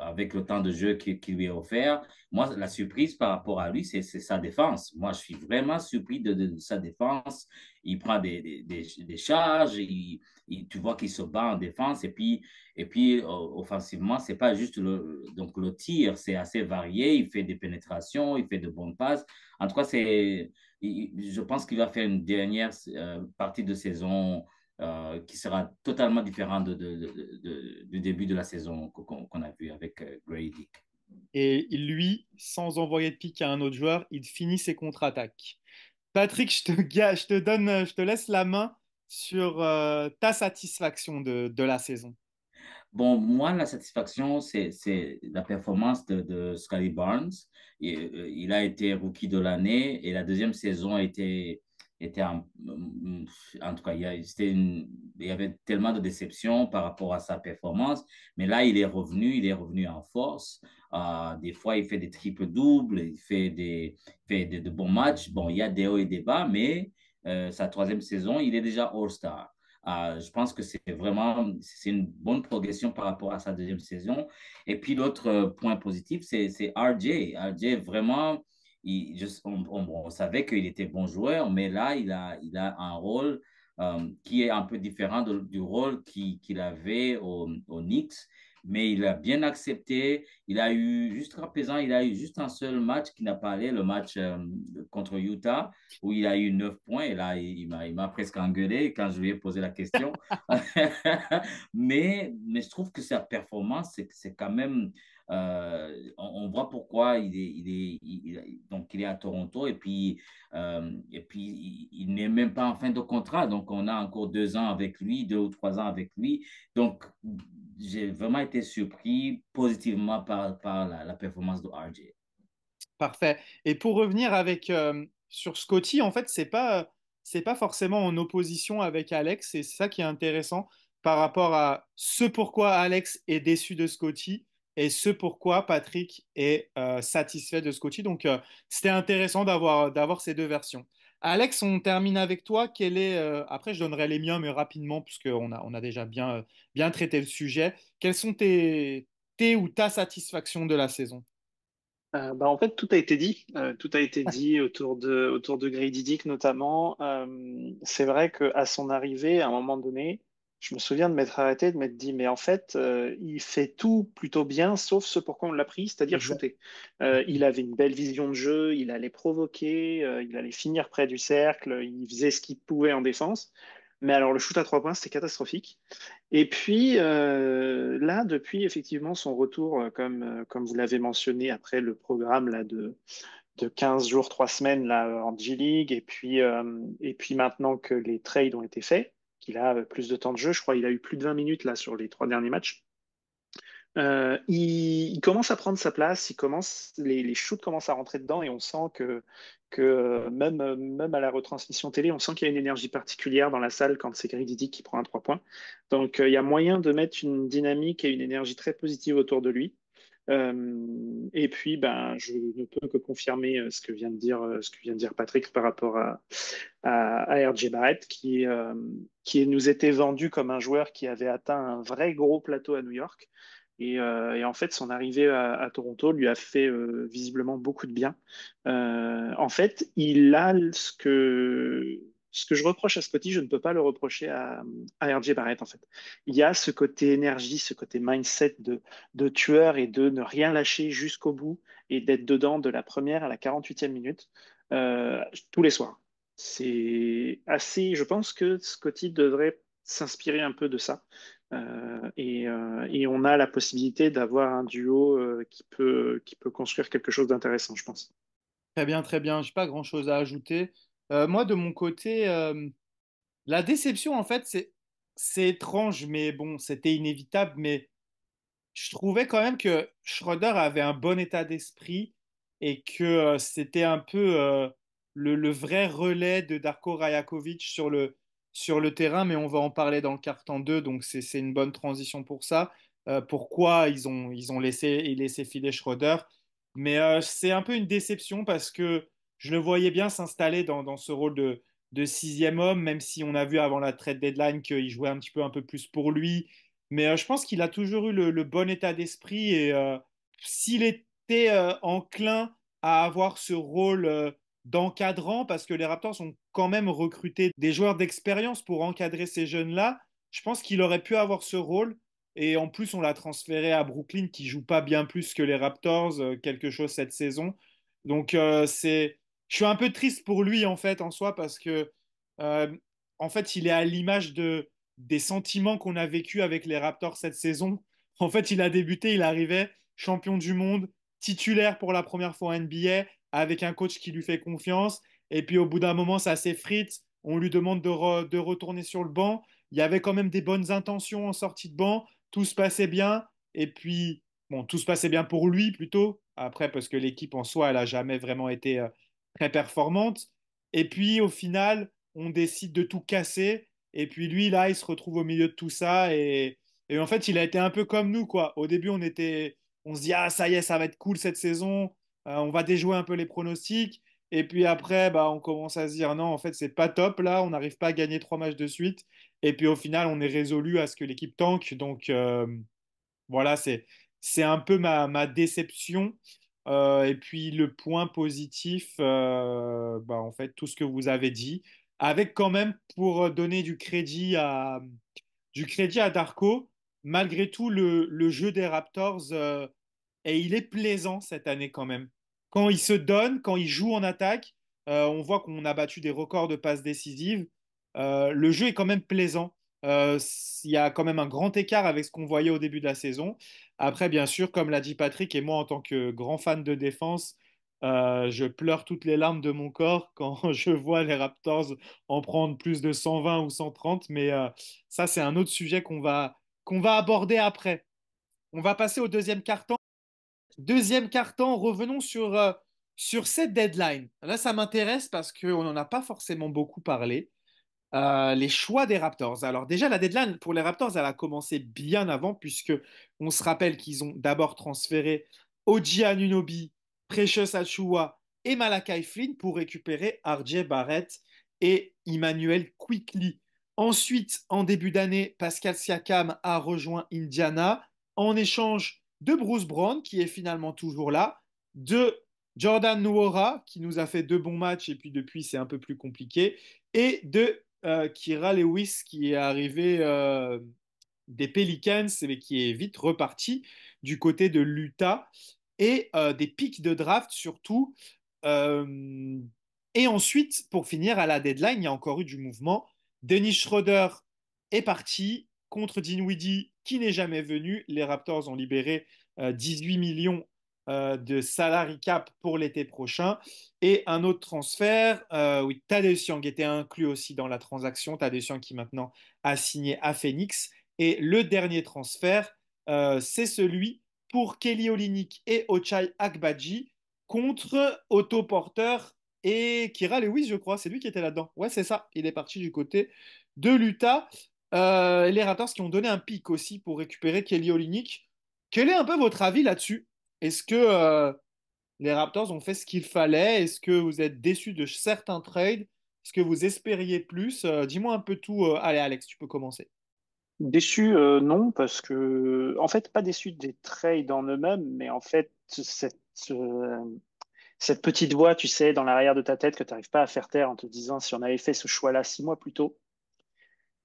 avec le temps de jeu qui lui est offert. Moi, la surprise par rapport à lui, c'est sa défense. Moi, je suis vraiment surpris de sa défense. Il prend des charges, tu vois qu'il se bat en défense. Et puis offensivement, c'est pas juste donc le tir, c'est assez varié. Il fait des pénétrations, il fait de bonnes passes. En tout cas, je pense qu'il va faire une dernière partie de saison qui sera totalement différente du début de la saison qu'on a vu avec Grady. Et lui, sans envoyer de pique à un autre joueur, il finit ses contre-attaques. Patrick, je te laisse la main sur ta satisfaction de la saison. Bon, moi, la satisfaction, c'est la performance de Scottie Barnes. Il a été rookie de l'année et la deuxième saison était en tout cas, il y avait tellement de déceptions par rapport à sa performance. Mais là, il est revenu en force. Des fois, il fait des triples-doubles, de bons matchs. Bon, il y a des hauts et des bas, mais sa troisième saison, il est déjà All-Star. Je pense que c'est une bonne progression par rapport à sa deuxième saison. Et puis l'autre point positif, c'est RJ. RJ, vraiment, on savait qu'il était bon joueur, mais là, il a un rôle qui est un peu différent du rôle qu'il avait au Knicks. Mais il a bien accepté. Il a eu, jusqu'à présent, il a eu juste un seul match qui n'a pas allé, le match contre Utah, où il a eu 9 points. Et là, il m'a presque engueulé quand je lui ai posé la question. Mais je trouve que sa performance, c'est quand même. On voit pourquoi donc il est à Toronto et puis il n'est même pas en fin de contrat. Donc, on a encore 2 ans avec lui, 2 ou 3 ans avec lui. Donc, j'ai vraiment été surpris positivement par la performance de RJ. Parfait. Et pour revenir sur Scotty, en fait, c'est pas forcément en opposition avec Alex. Et c'est ça qui est intéressant par rapport à ce pourquoi Alex est déçu de Scotty et ce pourquoi Patrick est satisfait de Scotty. Donc, c'était intéressant d'avoir ces deux versions. Alex, on termine avec toi. Après, je donnerai les miens, mais rapidement, puisqu'on a déjà bien traité le sujet. Quelles sont tes ou ta satisfaction de la saison? En fait, tout a été dit. Tout a été dit autour de Grady Dick notamment. C'est vrai qu'à son arrivée, à un moment donné, je me souviens de m'être arrêté, de m'être dit, mais en fait, il fait tout plutôt bien, sauf ce pour quoi on l'a pris, c'est-à-dire Exact. shooter. Il avait une belle vision de jeu, il allait provoquer, il allait finir près du cercle, il faisait ce qu'il pouvait en défense. Mais alors, le shoot à 3 points, c'était catastrophique. Et puis là, depuis effectivement son retour, comme vous l'avez mentionné, après le programme là, de 15 jours, 3 semaines là, en G-League, et puis maintenant que les trades ont été faits, qu'il a plus de temps de jeu, je crois qu'il a eu plus de 20 minutes là, sur les 3 derniers matchs, il commence à prendre sa place, les shoots commencent à rentrer dedans et on sent que même à la retransmission télé, on sent qu'il y a une énergie particulière dans la salle quand c'est Grady Dick qui prend un 3 points. Donc il y a moyen de mettre une dynamique et une énergie très positive autour de lui. Et puis, ben, je ne peux que confirmer ce que vient de dire Patrick par rapport à RJ Barrett, qui nous était vendu comme un joueur qui avait atteint un vrai gros plateau à New York. Et en fait, son arrivée à Toronto lui a fait visiblement beaucoup de bien. En fait, il a ce que je reproche à Scotty, je ne peux pas le reprocher à RJ Barrett, en fait. Il y a ce côté énergie, ce côté mindset de tueur et de ne rien lâcher jusqu'au bout et d'être dedans de la première à la 48e minute tous les soirs. C'est assez, je pense que Scotty devrait s'inspirer un peu de ça. Et on a la possibilité d'avoir un duo qui peut construire quelque chose d'intéressant, je pense. Très bien, très bien. J'ai pas grand-chose à ajouter. Moi, de mon côté, la déception, en fait, c'est étrange, mais bon, c'était inévitable. Mais je trouvais quand même que Schroeder avait un bon état d'esprit et que c'était un peu le vrai relais de Darko Rajakovic sur le terrain. Mais on va en parler dans le quart-temps 2, donc c'est une bonne transition pour ça. Pourquoi ils ont laissé filer Schroeder? Mais c'est un peu une déception parce que je le voyais bien s'installer dans ce rôle de sixième homme, même si on a vu avant la trade deadline qu'il jouait un peu plus pour lui. Mais je pense qu'il a toujours eu le bon état d'esprit et s'il était enclin à avoir ce rôle d'encadrant, parce que les Raptors ont quand même recruté des joueurs d'expérience pour encadrer ces jeunes-là, je pense qu'il aurait pu avoir ce rôle. Et en plus, on l'a transféré à Brooklyn, qui joue pas bien plus que les Raptors, quelque chose cette saison. Donc, je suis un peu triste pour lui, en fait, en soi, parce que, euh, en fait, il est à l'image des sentiments qu'on a vécu avec les Raptors cette saison. En fait, il a débuté, il arrivait champion du monde, titulaire pour la première fois en NBA, avec un coach qui lui fait confiance. Et puis, au bout d'un moment, ça s'effrite. On lui demande de retourner sur le banc. Il y avait quand même des bonnes intentions en sortie de banc, tout se passait bien. Et puis, bon, tout se passait bien pour lui plutôt. Après, parce que l'équipe en soi, elle n'a jamais vraiment été très performante. Et puis, au final, on décide de tout casser. Et puis, lui, là, il se retrouve au milieu de tout ça. Et en fait, il a été un peu comme nous, quoi. Au début, on se dit, ah, ça y est, ça va être cool cette saison. On va déjouer un peu les pronostics. Et puis après, bah, on commence à se dire, non, en fait, c'est pas top là. On n'arrive pas à gagner 3 matchs de suite. Et puis au final, on est résolu à ce que l'équipe tanque. Donc voilà, c'est un peu ma déception. Et puis le point positif, bah, en fait, tout ce que vous avez dit. avec quand même, pour donner du crédit à Darko, malgré tout, le jeu des Raptors, et il est plaisant cette année quand même. Quand il se donne, quand il joue en attaque, on voit qu'on a battu des records de passes décisives. Le jeu est quand même plaisant. Il y a quand même un grand écart avec ce qu'on voyait au début de la saison. Après, bien sûr, comme l'a dit Patrick, et moi en tant que grand fan de défense, je pleure toutes les larmes de mon corps quand je vois les Raptors en prendre plus de 120 ou 130. Mais ça, c'est un autre sujet qu'on va aborder après. On va passer au deuxième quart-temps. Deuxième quart-temps, revenons sur cette deadline. Là, ça m'intéresse parce qu'on n'en a pas forcément beaucoup parlé. Les choix des Raptors. Alors déjà, la deadline pour les Raptors, elle a commencé bien avant, puisque on se rappelle qu'ils ont d'abord transféré Oji Anunoby, Precious Achiuwa et Malachi Flynn pour récupérer RJ Barrett et Emmanuel Quickley. Ensuite, en début d'année, Pascal Siakam a rejoint Indiana en échange de Bruce Brown, qui est finalement toujours là, de Jordan Nwora, qui nous a fait 2 bons matchs, et puis depuis, c'est un peu plus compliqué, et de Kira Lewis, qui est arrivé des Pelicans, mais qui est vite reparti du côté de l'Utah, et des pics de draft surtout. Euh, et ensuite, pour finir, à la deadline, il y a encore eu du mouvement. Dennis Schroeder est parti contre Dinwiddie, qui n'est jamais venu. Les Raptors ont libéré 18 millions de salary cap pour l'été prochain. Et un autre transfert, oui, Tadeusz Young était inclus aussi dans la transaction. Tadeusz Young qui maintenant a signé à Phoenix. Et le dernier transfert, c'est celui pour Kelly Olynyk et Ochai Agbaji contre Otto Porter et Kira Lewis, je crois. C'est lui qui était là-dedans. Ouais, c'est ça. Il est parti du côté de l'Utah. Les Raptors qui ont donné un pic aussi pour récupérer Kelly Olynyk. Quel est un peu votre avis là-dessus? Est-ce que les Raptors ont fait ce qu'il fallait? Est-ce que vous êtes déçu de certains trades? Est-ce que vous espériez plus? Dis-moi un peu tout. Allez, Alex, tu peux commencer. Déçu, non, parce que, en fait, pas déçu des trades en eux-mêmes, mais en fait, cette petite voix, tu sais, dans l'arrière de ta tête que tu n'arrives pas à faire taire en te disant si on avait fait ce choix-là 6 mois plus tôt,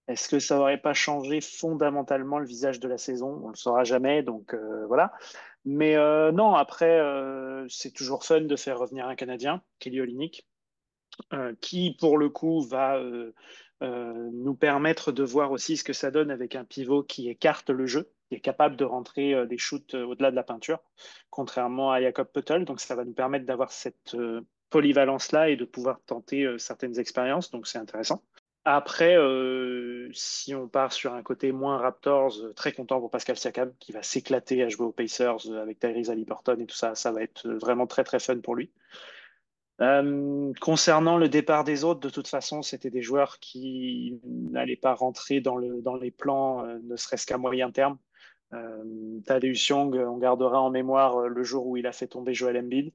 est-ce que ça n'aurait pas changé fondamentalement le visage de la saison? On ne le saura jamais, donc voilà. Mais non, après, c'est toujours fun de faire revenir un Canadien, Kelly Olynyk, qui pour le coup va nous permettre de voir aussi ce que ça donne avec un pivot qui écarte le jeu, qui est capable de rentrer des shoots au-delà de la peinture, contrairement à Jakob Poeltl. Donc ça va nous permettre d'avoir cette polyvalence-là et de pouvoir tenter certaines expériences. Donc c'est intéressant. Après, si on part sur un côté moins Raptors, très content pour Pascal Siakam qui va s'éclater à jouer aux Pacers avec Tyrese Haliburton et tout ça, ça va être vraiment très très fun pour lui. Concernant le départ des autres, de toute façon, c'était des joueurs qui n'allaient pas rentrer dans les plans, ne serait-ce qu'à moyen terme. Tadeusz Young, on gardera en mémoire le jour où il a fait tomber Joel Embiid,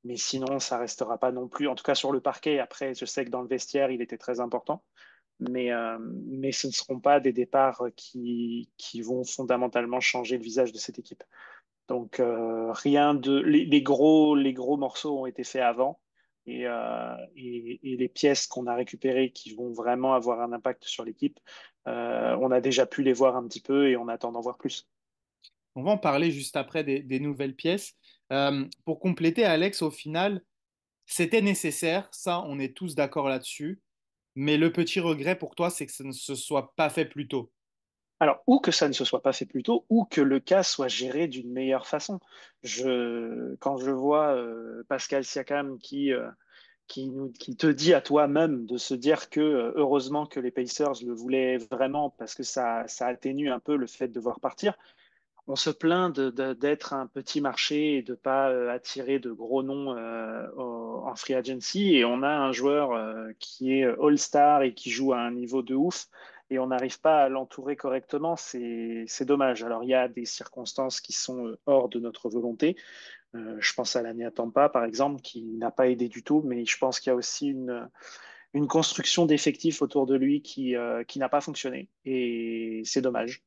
mais sinon, ça restera pas non plus, en tout cas sur le parquet. Après, je sais que dans le vestiaire, il était très important, mais ce ne seront pas des départs qui vont fondamentalement changer le visage de cette équipe. Donc, rien de. Les gros morceaux ont été faits avant et les pièces qu'on a récupérées qui vont vraiment avoir un impact sur l'équipe, on a déjà pu les voir un petit peu et on attend d'en voir plus. On va en parler juste après des nouvelles pièces. Pour compléter, Alex, au final, c'était nécessaire. Ça, on est tous d'accord là-dessus. Mais le petit regret pour toi, c'est que ça ne se soit pas fait plus tôt. Alors, ou que ça ne se soit pas fait plus tôt, ou que le cas soit géré d'une meilleure façon. Quand je vois Pascal Siakam qui te dit à toi-même de se dire que heureusement que les Pacers le voulaient vraiment parce que ça atténue un peu le fait de devoir partir. On se plaint d'être un petit marché et de pas attirer de gros noms en free agency et on a un joueur qui est All-Star et qui joue à un niveau de ouf et on n'arrive pas à l'entourer correctement, c'est dommage. Alors il y a des circonstances qui sont hors de notre volonté. Je pense à l'année à Tampa, par exemple, qui n'a pas aidé du tout, mais je pense qu'il y a aussi une construction d'effectifs autour de lui qui n'a pas fonctionné. Et c'est dommage.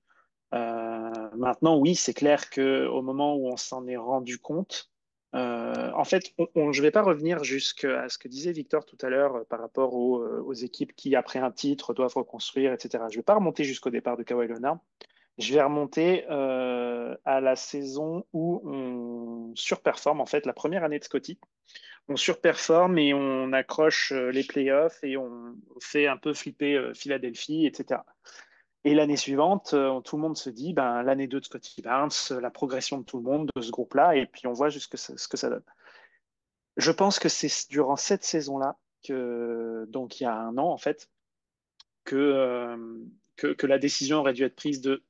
Maintenant, oui, c'est clair qu'au moment où on s'en est rendu compte, En fait, je ne vais pas revenir jusqu'à ce que disait Victor tout à l'heure par rapport aux équipes qui, après un titre, doivent reconstruire, etc. Je ne vais pas remonter jusqu'au départ de Kawhi Leonard. Je vais remonter à la saison où on surperforme, en fait, la première année de Scotty. On surperforme et on accroche les playoffs et on fait un peu flipper Philadelphie, etc. Et l'année suivante, tout le monde se dit, ben, l'année 2 de Scotty Barnes, la progression de tout le monde de ce groupe-là, et puis on voit juste ce que ça donne. Je pense que c'est durant cette saison-là, donc il y a un an en fait, que, que la décision aurait dû être prise de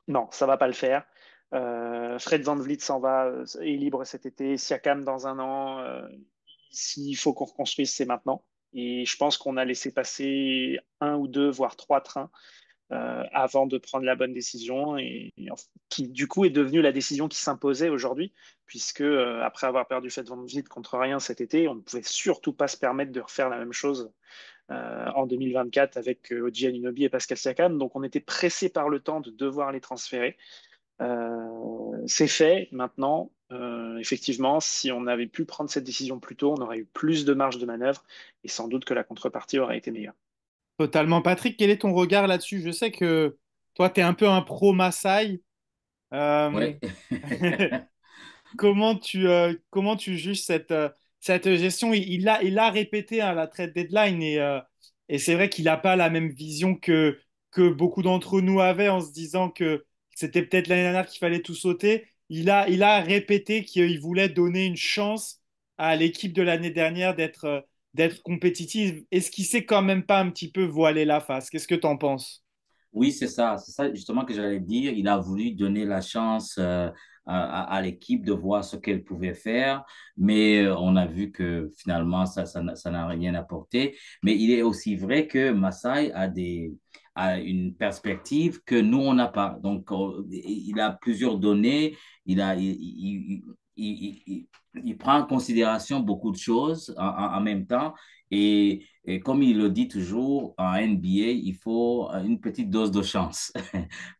non, ça va pas le faire. Fred VanVleet s'en va, est libre cet été. Siakam dans un an. S'il faut qu'on reconstruise, c'est maintenant. Et je pense qu'on a laissé passer un ou deux, voire trois trains avant de prendre la bonne décision qui du coup est devenue la décision qui s'imposait aujourd'hui, puisque après avoir perdu Fred VanVleet contre rien cet été, on ne pouvait surtout pas se permettre de refaire la même chose en 2024 avec OG Anunoby et Pascal Siakam. Donc on était pressé par le temps de devoir les transférer. C'est fait maintenant. Effectivement, si on avait pu prendre cette décision plus tôt, on aurait eu plus de marge de manœuvre et sans doute que la contrepartie aurait été meilleure. Totalement. Patrick, quel est ton regard là-dessus? Je sais que toi, tu es un peu un pro Maasai. Euh, Oui. comment tu juges cette gestion? Il a répété à la trade deadline et c'est vrai qu'il n'a pas la même vision que beaucoup d'entre nous avaient en se disant que c'était peut-être l'année dernière qu'il fallait tout sauter. Il a répété qu'il voulait donner une chance à l'équipe de l'année dernière d'être compétitive. Est-ce qu'il s'est quand même pas un petit peu voilé la face? Qu'est-ce que tu en penses? Oui, c'est ça justement que j'allais dire. Il a voulu donner la chance à l'équipe de voir ce qu'elle pouvait faire, mais on a vu que finalement, ça n'a rien apporté. Mais il est aussi vrai que Masai a une perspective que nous, on n'a pas. Donc, il a plusieurs données, il prend en considération beaucoup de choses en même temps. Et comme il le dit toujours, en NBA, il faut une petite dose de chance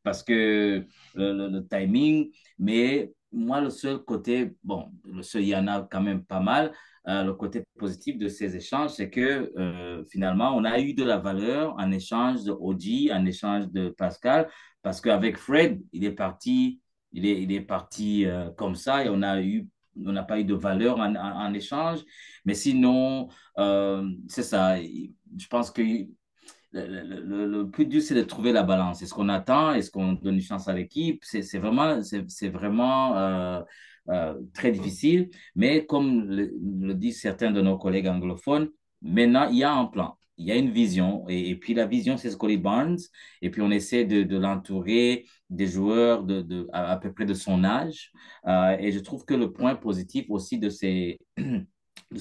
parce que le timing, mais moi, le seul côté, bon, il y en a quand même pas mal, le côté positif de ces échanges, c'est que finalement, on a eu de la valeur en échange de OG, en échange de Pascal, parce qu'avec Fred, il est parti comme ça et on n'a pas eu de valeur en échange. Mais sinon, c'est ça. Je pense que le plus dur, c'est de trouver la balance. Est-ce qu'on attend? Est-ce qu'on donne une chance à l'équipe? C'est vraiment très difficile. Mais comme le disent certains de nos collègues anglophones, maintenant, il y a un plan. Il y a une vision. Et puis, la vision, c'est Scottie Barnes. Et puis, on essaie de l'entourer des joueurs à peu près de son âge. Et je trouve que le point positif aussi de ces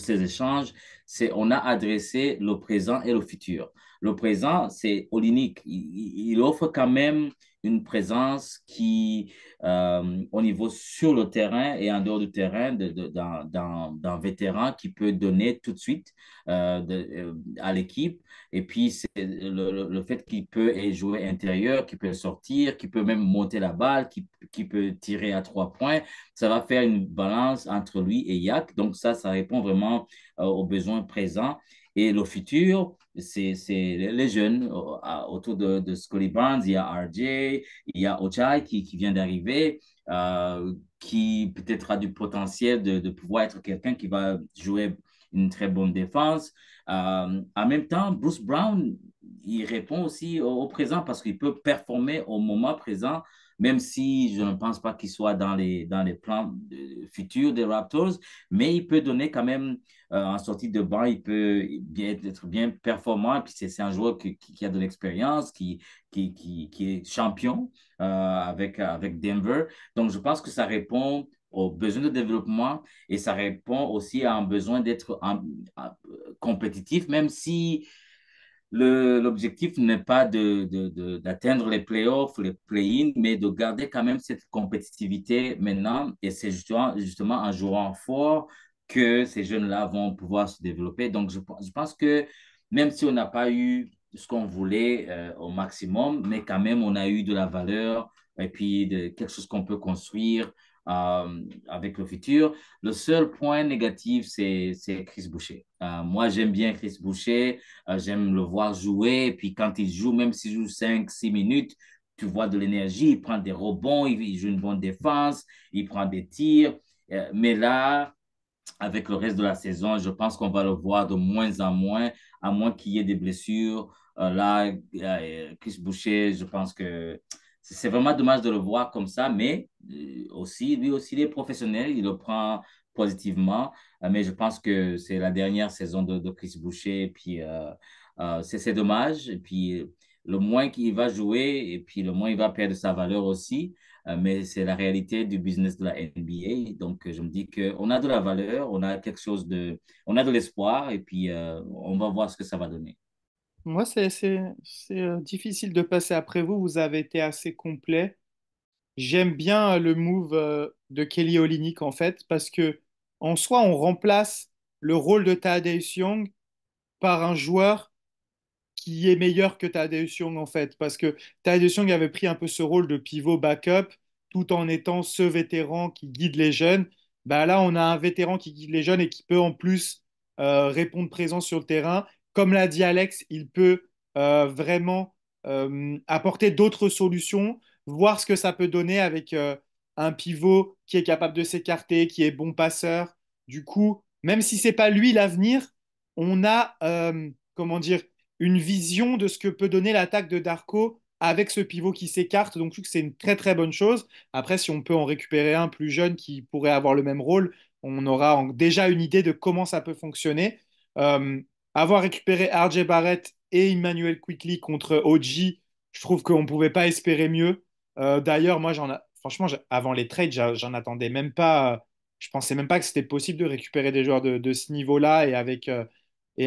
échanges, c'est on a adressé le présent et le futur. Le présent, c'est Olynyk. Il offre quand même une présence qui, au niveau sur le terrain et en dehors du terrain, d'un vétéran qui peut donner tout de suite à l'équipe. Et puis, c'est le fait qu'il peut jouer intérieur, qu'il peut sortir, qu'il peut même monter la balle, qu'il peut tirer à 3 points. Ça va faire une balance entre lui et Yak. Donc, ça répond vraiment aux besoins présents. Et le futur, c'est les jeunes autour de Scottie Barnes. Il y a RJ, il y a Ochai qui vient d'arriver, qui peut-être a du potentiel de pouvoir être quelqu'un qui va jouer une très bonne défense. En même temps, Bruce Brown, il répond aussi au présent parce qu'il peut performer au moment présent, même si je ne pense pas qu'il soit dans les plans futurs des Raptors, mais il peut donner quand même en sortie de banc, il peut être bien performant. Et puis c'est un joueur qui a de l'expérience, qui est champion avec Denver. Donc je pense que ça répond aux besoins de développement et ça répond aussi à un besoin d'être compétitif, même si l'objectif n'est pas d'atteindre les playoffs, les play-in, mais de garder quand même cette compétitivité maintenant. Et c'est justement en jouant fort que ces jeunes-là vont pouvoir se développer. Donc, je pense que même si on n'a pas eu ce qu'on voulait au maximum, mais quand même, on a eu de la valeur et puis quelque chose qu'on peut construire avec le futur. Le seul point négatif, c'est Chris Boucher. Moi, j'aime bien Chris Boucher. J'aime le voir jouer. Et puis quand il joue, même s'il joue 5, 6 minutes, tu vois de l'énergie. Il prend des rebonds, il joue une bonne défense, il prend des tirs. Mais là, avec le reste de la saison, je pense qu'on va le voir de moins en moins, à moins qu'il y ait des blessures. Là, Chris Boucher, je pense que c'est vraiment dommage de le voir comme ça, mais aussi, lui aussi, il est professionnel, il le prend positivement. Mais je pense que c'est la dernière saison de Chris Boucher, et puis c'est dommage. Et puis, le moins qu'il va jouer, et puis le moins il va perdre sa valeur aussi. Mais c'est la réalité du business de la NBA. Donc, je me dis qu'on a de la valeur, on a quelque chose on a de l'espoir et puis on va voir ce que ça va donner. Moi, c'est difficile de passer après vous. Vous avez été assez complet. J'aime bien le move de Kelly Olynyk en fait, parce que en soi, on remplace le rôle de Thaddeus Young par un joueur qui est meilleur que Thaddeus Young en fait, parce que Thaddeus Young avait pris un peu ce rôle de pivot backup tout en étant ce vétéran qui guide les jeunes. Bah là, on a un vétéran qui guide les jeunes et qui peut en plus répondre présent sur le terrain. Comme l'a dit Alex, il peut vraiment apporter d'autres solutions, voir ce que ça peut donner avec un pivot qui est capable de s'écarter, qui est bon passeur. Du coup, même si c'est pas lui l'avenir, on a comment dire une vision de ce que peut donner l'attaque de Darko avec ce pivot qui s'écarte. Donc, je trouve que c'est une très très bonne chose. Après, si on peut en récupérer un plus jeune qui pourrait avoir le même rôle, on aura déjà une idée de comment ça peut fonctionner. Euh, Avoir récupéré RJ Barrett et Emmanuel Quickley contre OG, je trouve qu'on ne pouvait pas espérer mieux. D'ailleurs, moi, franchement, avant les trades, j'en attendais même pas. Je pensais même pas que c'était possible de récupérer des joueurs de ce niveau-là et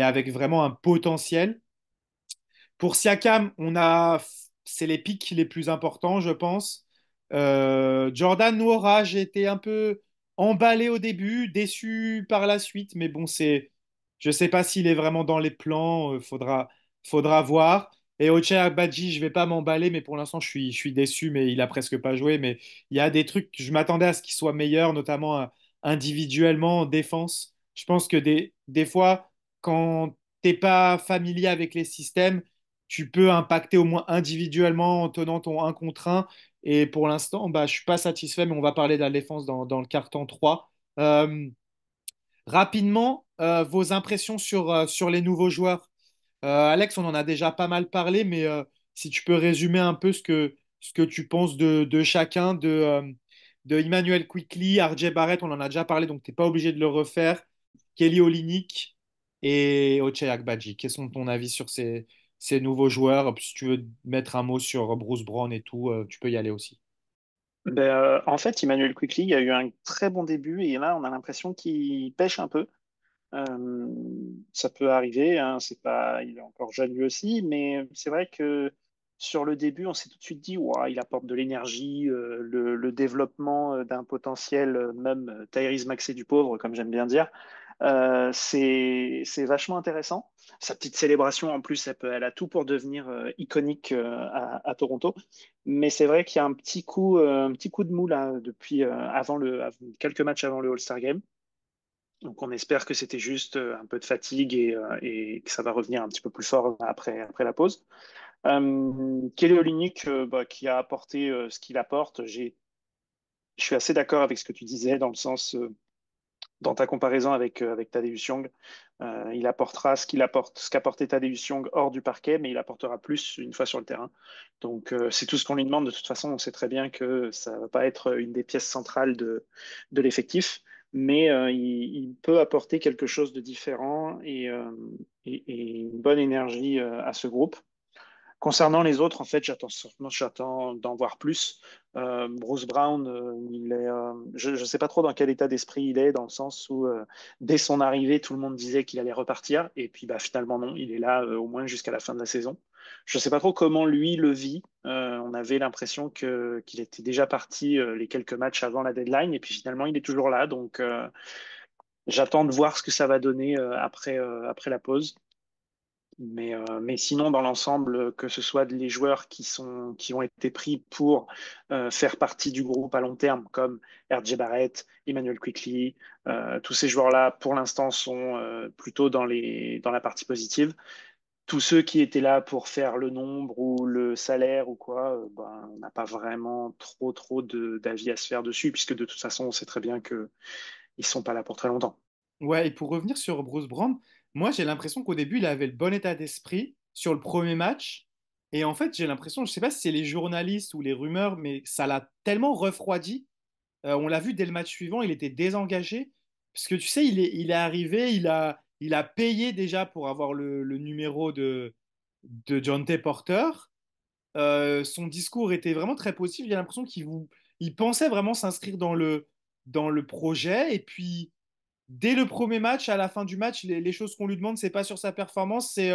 avec vraiment un potentiel. Pour Siakam, c'est les pics les plus importants, je pense. Jordan Nwora, j'ai été un peu emballé au début, déçu par la suite, mais bon, je ne sais pas s'il est vraiment dans les plans, faudra voir. Et Ochai Agbaji, je ne vais pas m'emballer, mais pour l'instant, je suis déçu, mais il a presque pas joué. Mais il y a des trucs, je m'attendais à ce qu'il soit meilleur, notamment individuellement en défense. Je pense que des fois, quand t'es pas familier avec les systèmes, tu peux impacter au moins individuellement en tenant ton un contre un. Et pour l'instant, bah, je suis pas satisfait, mais on va parler de la défense dans le carton 3. Rapidement, vos impressions sur les nouveaux joueurs. Alex, on en a déjà pas mal parlé, mais si tu peux résumer un peu ce que tu penses de chacun, de Emmanuel Quickley, RJ Barrett, on en a déjà parlé, donc tu n'es pas obligé de le refaire. Kelly Olynyk et Ochai Agbaji. Quels sont ton avis sur ces nouveaux joueurs? Si tu veux mettre un mot sur Bruce Brown et tout, tu peux y aller aussi. En fait, Emmanuel Quickly, il y a eu un très bon début et là, on a l'impression qu'il pêche un peu. Euh, Ça peut arriver, hein, c'est pas, il est encore jeune lui aussi, mais c'est vrai que sur le début, on s'est tout de suite dit, ouah, il apporte de l'énergie, le développement d'un potentiel, même Tyrese Maxey du pauvre, comme j'aime bien dire. C'est vachement intéressant. Sa petite célébration, en plus, elle a tout pour devenir iconique à Toronto. Mais c'est vrai qu'il y a un petit coup de mou là depuis quelques matchs avant le All-Star Game. Donc on espère que c'était juste un peu de fatigue et que ça va revenir un petit peu plus fort après la pause. Kelly Olynyk, qui a apporté ce qu'il apporte, je suis assez d'accord avec ce que tu disais dans le sens, dans ta comparaison avec Tadeusz Young. Il apportera ce qu'apportait Tadeusz Young hors du parquet, mais il apportera plus une fois sur le terrain. Donc c'est tout ce qu'on lui demande. De toute façon, on sait très bien que ça ne va pas être une des pièces centrales de l'effectif, mais il peut apporter quelque chose de différent et une bonne énergie à ce groupe. Concernant les autres, en fait, j'attends d'en voir plus. Bruce Brown, je ne sais pas trop dans quel état d'esprit il est, dans le sens où dès son arrivée, tout le monde disait qu'il allait repartir, et puis bah, finalement non, il est là au moins jusqu'à la fin de la saison. Je ne sais pas trop comment lui le vit. On avait l'impression qu'il était déjà parti les quelques matchs avant la deadline, et puis finalement il est toujours là, donc j'attends de voir ce que ça va donner après la pause. Mais sinon, dans l'ensemble, que ce soit les joueurs qui ont été pris pour faire partie du groupe à long terme, comme R.J. Barrett, Emmanuel Quickley, tous ces joueurs-là, pour l'instant, sont plutôt dans la partie positive. Tous ceux qui étaient là pour faire le nombre ou le salaire ou quoi, ben, on n'a pas vraiment trop d'avis à se faire dessus, puisque de toute façon, on sait très bien qu'ils ne sont pas là pour très longtemps. Ouais, et pour revenir sur Bruce Brown, moi j'ai l'impression qu'au début il avait le bon état d'esprit sur le premier match. Et en fait, j'ai l'impression, je sais pas si c'est les journalistes ou les rumeurs, mais ça l'a tellement refroidi. On l'a vu dès le match suivant, il était désengagé. Parce que tu sais, il est arrivé, il a payé déjà pour avoir le numéro de John T. Porter. Son discours était vraiment très positif. J'ai l'impression il pensait vraiment s'inscrire dans le projet. Et puis, dès le premier match, à la fin du match, les choses qu'on lui demande, c'est pas sur sa performance, c'est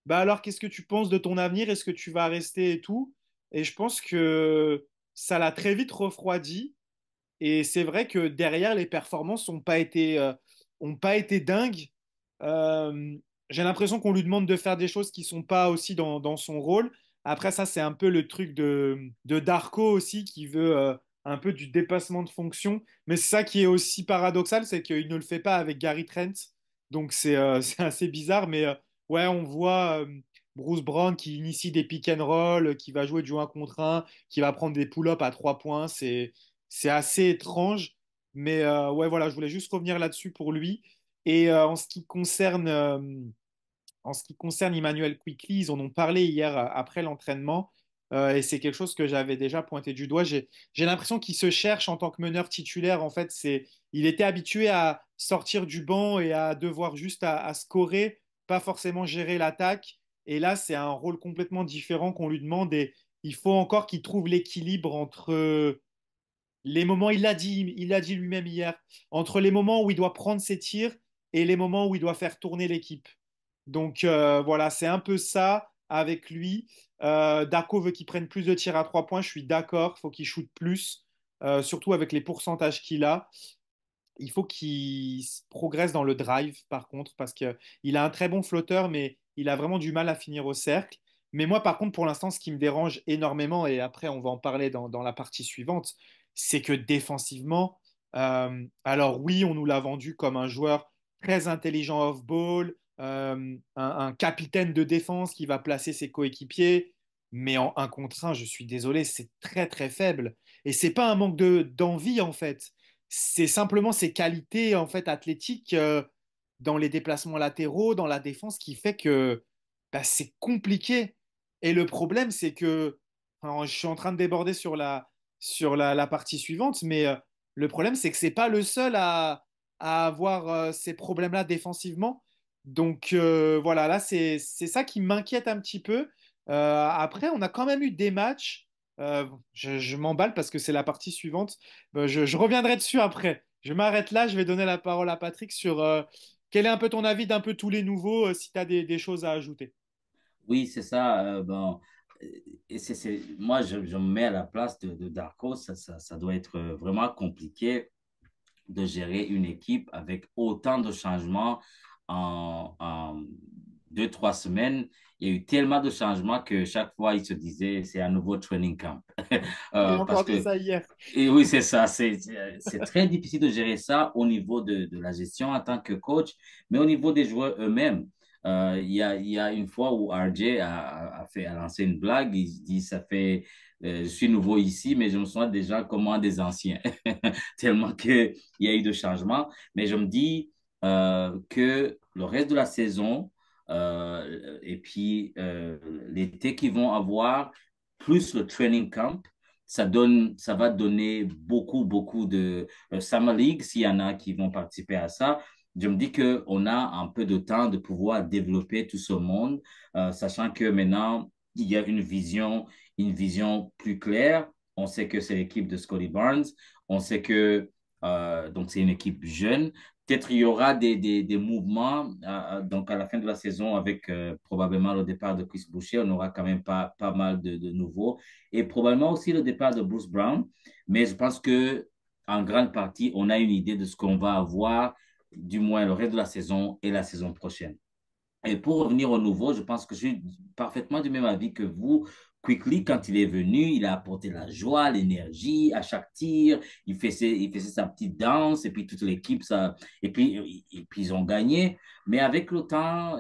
bah alors qu'est-ce que tu penses de ton avenir? Est-ce que tu vas rester et tout? Et je pense que ça l'a très vite refroidi. Et c'est vrai que derrière, les performances ont pas été dingues. Euh, j'ai l'impression qu'on lui demande de faire des choses qui sont pas aussi dans son rôle. Après, ça, c'est un peu le truc de Darko aussi, qui veut un peu du dépassement de fonction. Mais c'est ça qui est aussi paradoxal, c'est qu'il ne le fait pas avec Gary Trent. Donc, c'est assez bizarre. Mais ouais, on voit Bruce Brown qui initie des pick and roll, qui va jouer du 1 contre 1, qui va prendre des pull-ups à 3 points. C'est assez étrange, mais ouais, voilà, je voulais juste revenir là-dessus pour lui. Et en ce qui concerne Emmanuel Quickly, ils en ont parlé hier après l'entraînement, et c'est quelque chose que j'avais déjà pointé du doigt. J'ai l'impression qu'il se cherche en tant que meneur titulaire. En fait, il était habitué à sortir du banc et à devoir juste à scorer, pas forcément gérer l'attaque. Et là, c'est un rôle complètement différent qu'on lui demande, et il faut encore qu'il trouve l'équilibre entre les moments, il l'a dit lui-même hier, entre les moments où il doit prendre ses tirs et les moments où il doit faire tourner l'équipe. Donc voilà, c'est un peu ça avec lui. Darko veut qu'il prenne plus de tirs à 3 points, je suis d'accord, il faut qu'il shoote plus, surtout avec les pourcentages qu'il a. Il faut qu'il progresse dans le drive, par contre, parce qu'il a un très bon flotteur, mais il a vraiment du mal à finir au cercle. Mais moi, par contre, pour l'instant, ce qui me dérange énormément, et après, on va en parler dans la partie suivante, c'est que défensivement, alors oui, on nous l'a vendu comme un joueur très intelligent off-ball, un capitaine de défense qui va placer ses coéquipiers, mais en un contre un, je suis désolé, c'est très très faible. Et c'est pas un manque d'envie, en fait, c'est simplement ses qualités en fait athlétiques dans les déplacements latéraux, dans la défense, qui fait que bah, c'est compliqué. Et le problème, c'est que alors, je suis en train de déborder sur la partie suivante, mais le problème, c'est que c'est pas le seul à avoir ces problèmes-là défensivement. Donc voilà, là, c'est ça qui m'inquiète un petit peu. Après, on a quand même eu des matchs. Je m'emballe parce que c'est la partie suivante. Je reviendrai dessus après. Je m'arrête là. Je vais donner la parole à Patrick sur quel est un peu ton avis d'un peu tous les nouveaux, si tu as des choses à ajouter. Oui, c'est ça. Bon, et moi, je me mets à la place de Darko. Ça doit être vraiment compliqué de gérer une équipe avec autant de changements en 2, 3 semaines. Il y a eu tellement de changements que chaque fois, il se disait, c'est un nouveau training camp. J'ai Parce encore dit que, ça hier. et oui, c'est ça, c'est très difficile de gérer ça au niveau de la gestion en tant que coach, mais au niveau des joueurs eux-mêmes. Il y a une fois où RJ a lancé une blague, il dit, ça fait, je suis nouveau ici, mais je me sens déjà comme un des anciens, tellement qu'il y a eu de changements. Mais je me dis que le reste de la saison, et puis l'été qu'ils vont avoir, plus le training camp, ça va donner beaucoup de Summer League, s'il y en a qui vont participer à ça. Je me dis qu'on a un peu de temps de pouvoir développer tout ce monde, sachant que maintenant, il y a une vision plus claire. On sait que c'est l'équipe de Scotty Barnes. On sait que donc c'est une équipe jeune. Peut-être il y aura des mouvements donc à la fin de la saison avec probablement le départ de Chris Boucher. On aura quand même pas mal de nouveaux. Et probablement aussi le départ de Bruce Brown. Mais je pense que en grande partie, on a une idée de ce qu'on va avoir, du moins le reste de la saison et la saison prochaine. Et pour revenir au nouveau, je pense que je suis parfaitement du même avis que vous. Quickly, quand il est venu, il a apporté la joie, l'énergie à chaque tir. Il faisait sa petite danse et puis toute l'équipe, ça, et puis ils ont gagné. Mais avec le temps,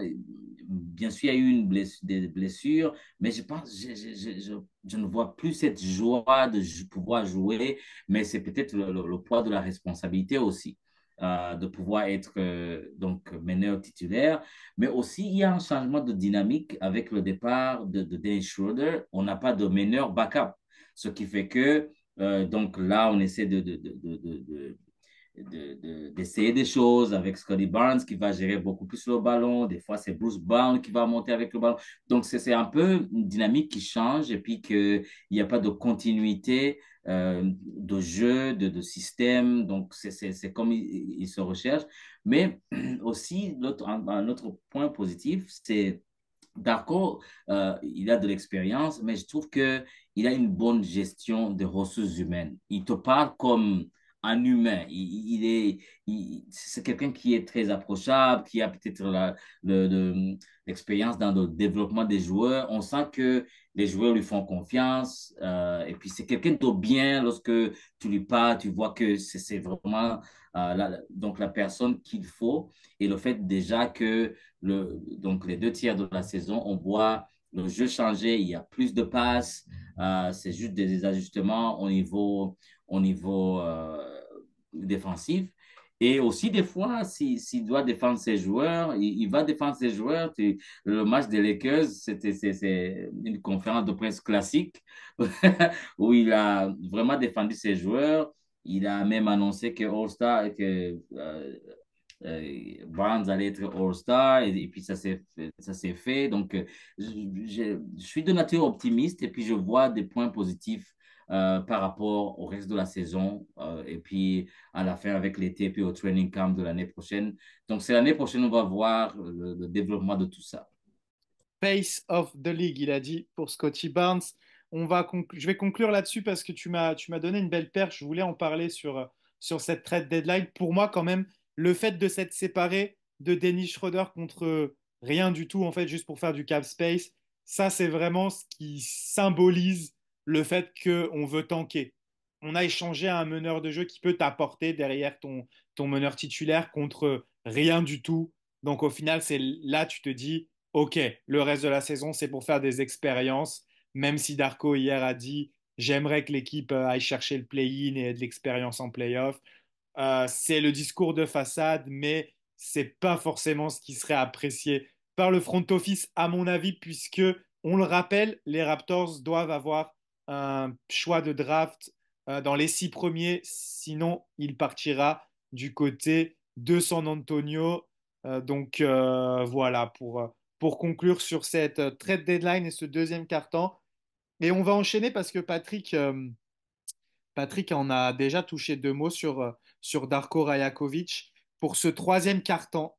bien sûr, il y a eu des blessures, mais je pense, je ne vois plus cette joie de pouvoir jouer, mais c'est peut-être le poids de la responsabilité aussi, de pouvoir être donc meneur titulaire. Mais aussi, il y a un changement de dynamique avec le départ de Dennis Schroeder. On n'a pas de meneur backup. Ce qui fait que, donc là, on essaie d'essayer des choses avec Scotty Barnes qui va gérer beaucoup plus le ballon. Des fois, c'est Bruce Brown qui va monter avec le ballon. Donc, c'est un peu une dynamique qui change et puis qu'il n'y a pas de continuité de jeu, de système. Donc, c'est comme il se recherche. Mais aussi, un autre point positif, c'est Darko, il a de l'expérience, mais je trouve qu'il a une bonne gestion des ressources humaines. Il te parle comme un humain. C'est quelqu'un qui est très approchable, qui a peut-être l'expérience dans le développement des joueurs. On sent que les joueurs lui font confiance. Et puis, c'est quelqu'un de bien lorsque tu lui parles, tu vois que c'est vraiment donc la personne qu'il faut. Et le fait déjà que donc les 2 tiers de la saison, on voit le jeu changer, il y a plus de passes, c'est juste des ajustements au niveau défensif. Et aussi, des fois, s'il doit défendre ses joueurs, il va défendre ses joueurs. Le match des Lakers, c'est une conférence de presse classique où il a vraiment défendu ses joueurs. Il a même annoncé que All-Star, que Barnes allait être All-Star et puis ça s'est fait. Donc, je suis de nature optimiste et puis je vois des points positifs par rapport au reste de la saison et puis à la fin avec l'été puis au training camp de l'année prochaine. Donc, c'est l'année prochaine on va voir le développement de tout ça. Pace of the League, il a dit pour Scotty Barnes. Je vais conclure là-dessus parce que tu m'as donné une belle perche. Je voulais en parler sur cette trade deadline. Pour moi, quand même, le fait de s'être séparé de Dennis Schroeder contre rien du tout, en fait, juste pour faire du cap space, ça, c'est vraiment ce qui symbolise le fait qu'on veut tanker. On a échangé à un meneur de jeu qui peut t'apporter derrière ton meneur titulaire contre rien du tout. Donc, au final, c'est là, tu te dis OK, le reste de la saison, c'est pour faire des expériences, même si Darko hier a dit j'aimerais que l'équipe aille chercher le play-in et ait de l'expérience en play-off. C'est le discours de façade, mais c'est pas forcément ce qui serait apprécié par le front office, à mon avis, puisque, on le rappelle, les Raptors doivent avoir un choix de draft dans les 6 premiers, sinon il partira du côté de San Antonio. Donc voilà pour conclure sur cette trade deadline et ce deuxième quart-temps. Et on va enchaîner parce que Patrick en a déjà touché 2 mots sur Darko Rajakovic. Pour ce troisième quart-temps,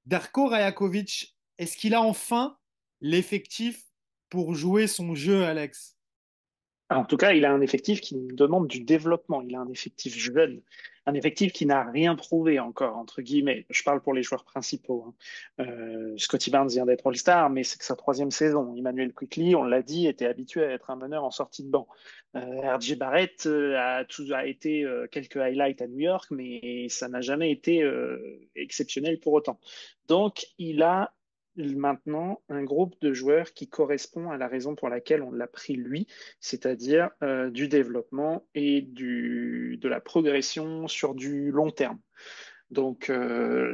Darko Rajakovic, est-ce qu'il a enfin l'effectif pour jouer son jeu, Alex? En tout cas, il a un effectif qui demande du développement. Il a un effectif jeune, un effectif qui n'a rien prouvé encore, entre guillemets. Je parle pour les joueurs principaux, hein. Scotty Barnes vient d'être All-Star, mais c'est que sa troisième saison. Emmanuel Quickley, on l'a dit, était habitué à être un meneur en sortie de banc. RJ Barrett a été quelques highlights à New York, mais ça n'a jamais été exceptionnel pour autant. Donc, il a maintenant un groupe de joueurs qui correspond à la raison pour laquelle on l'a pris lui, c'est-à-dire du développement et de la progression sur du long terme. Donc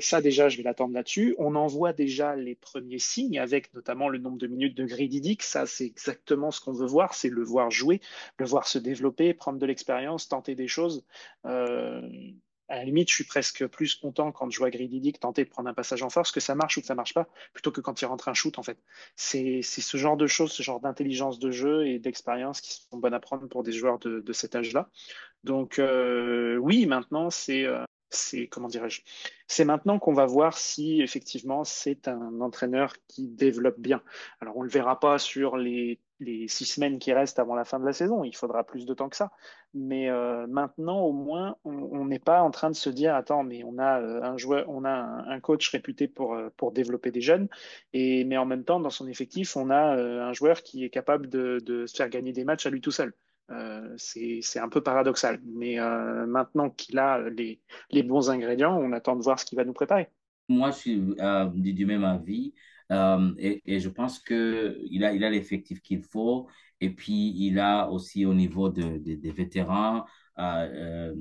ça déjà, je vais l'attendre là-dessus. On en voit déjà les premiers signes avec notamment le nombre de minutes de Grady Dick. Ça, c'est exactement ce qu'on veut voir, c'est le voir jouer, le voir se développer, prendre de l'expérience, tenter des choses. Euh, à la limite, je suis presque plus content quand je vois Grady Dick tenter de prendre un passage en force, que ça marche ou que ça marche pas, plutôt que quand il rentre un shoot en fait. C'est ce genre de choses, ce genre d'intelligence de jeu et d'expérience qui sont bonnes à prendre pour des joueurs de cet âge-là. Donc oui, maintenant c'est comment dirais-je, c'est maintenant qu'on va voir si effectivement c'est un entraîneur qui développe bien. Alors on le verra pas sur les les 6 semaines qui restent avant la fin de la saison. Il faudra plus de temps que ça. Mais maintenant, au moins, on n'est pas en train de se dire, attends, mais on a un joueur, on a un coach réputé pour développer des jeunes, mais en même temps, dans son effectif, on a un joueur qui est capable de se faire gagner des matchs à lui tout seul. C'est un peu paradoxal. Mais maintenant qu'il a les bons ingrédients, on attend de voir ce qu'il va nous préparer. Moi, je suis du même avis et je pense qu'il a l'effectif qu'il faut. Et puis, il a aussi au niveau des vétérans, euh,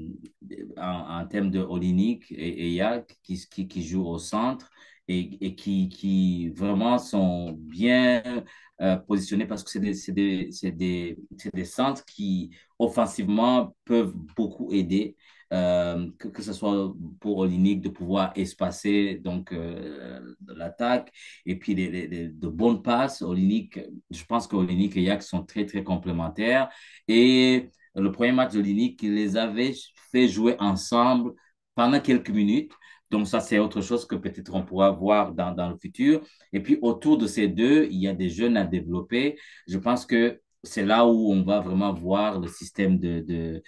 en termes de Olynyk et Yak qui jouent au centre et qui vraiment sont bien positionnés parce que c'est des centres qui, offensivement, peuvent beaucoup aider que ce soit pour Olynyk de pouvoir espacer donc l'attaque et puis de bonnes passes. Olynyk, je pense qu'Olynyk et Yak sont très très complémentaires et le premier match d'Olynyk, il les avait fait jouer ensemble pendant quelques minutes. Donc ça, c'est autre chose que peut-être on pourra voir dans le futur. Et puis autour de ces deux, il y a des jeunes à développer. Je pense que c'est là où on va vraiment voir le système du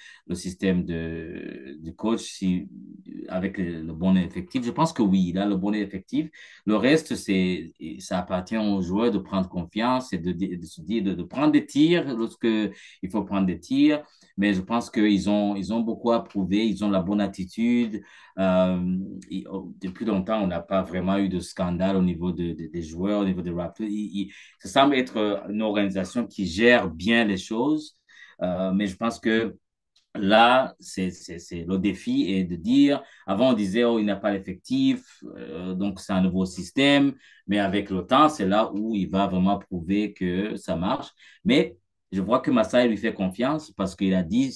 coach avec le bon effectif. Je pense que oui, il a le bon effectif. Le reste, ça appartient aux joueurs de prendre confiance et de se dire, de prendre des tirs lorsque il faut prendre des tirs. Mais je pense qu'ils ont beaucoup à prouver. Ils ont la bonne attitude. Depuis longtemps, on n'a pas vraiment eu de scandale au niveau des joueurs, au niveau des Raptors. Ça semble être une organisation qui gère bien les choses. Mais je pense que là, c'est le défi est de dire, avant on disait, oh, il n'a pas l'effectif, donc c'est un nouveau système, mais avec le temps, c'est là où il va vraiment prouver que ça marche. Mais je vois que Masai lui fait confiance parce qu'il a dit,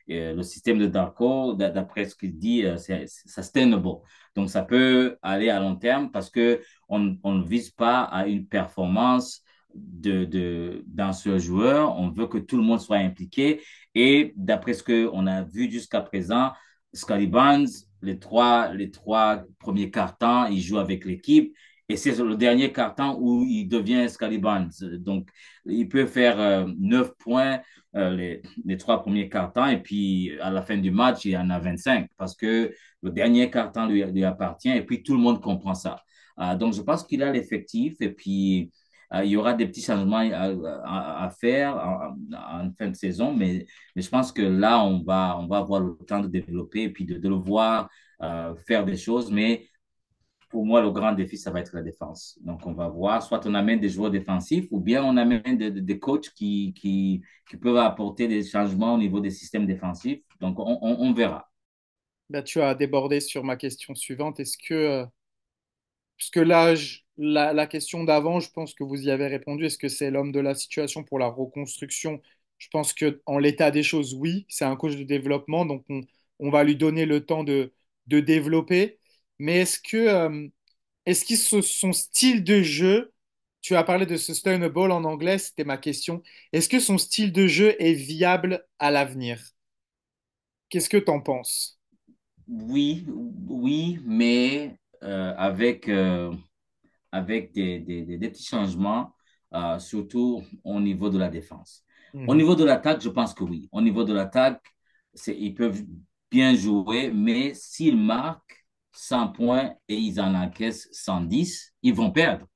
le système de Darko, d'après ce qu'il dit, c'est sustainable. Donc ça peut aller à long terme parce que on ne vise pas à une performance dans ce joueur, on veut que tout le monde soit impliqué et d'après ce qu'on a vu jusqu'à présent, Scottie Barnes, les trois premiers cartons, il joue avec l'équipe. Et c'est le dernier carton où il devient Scottie Barnes. Donc, il peut faire 9 points les trois premiers cartons. Et puis, à la fin du match, il en a 25 parce que le dernier carton lui appartient. Et puis, tout le monde comprend ça. Donc, je pense qu'il a l'effectif. Et puis, il y aura des petits changements à faire en fin de saison, mais je pense que là, on va avoir le temps de développer et puis de le voir faire des choses. Mais pour moi, le grand défi, ça va être la défense. Donc, on va voir, soit on amène des joueurs défensifs ou bien on amène des coachs qui peuvent apporter des changements au niveau des systèmes défensifs. Donc, on verra. Bah, tu as débordé sur ma question suivante. Puisque là, la question d'avant, je pense que vous y avez répondu. Est-ce que c'est l'homme de la situation pour la reconstruction? Je pense que en l'état des choses, oui, c'est un coach de développement, donc on va lui donner le temps de développer. Mais est-ce que son style de jeu, tu as parlé de sustainable en anglais, c'était ma question. Est-ce que son style de jeu est viable à l'avenir? Qu'est-ce que tu en penses? Oui, oui, mais avec des petits changements, surtout au niveau de la défense. Au Mhm. niveau de l'attaque, je pense que oui. Au niveau de l'attaque, ils peuvent bien jouer, mais s'ils marquent 100 points et ils en encaissent 110, ils vont perdre.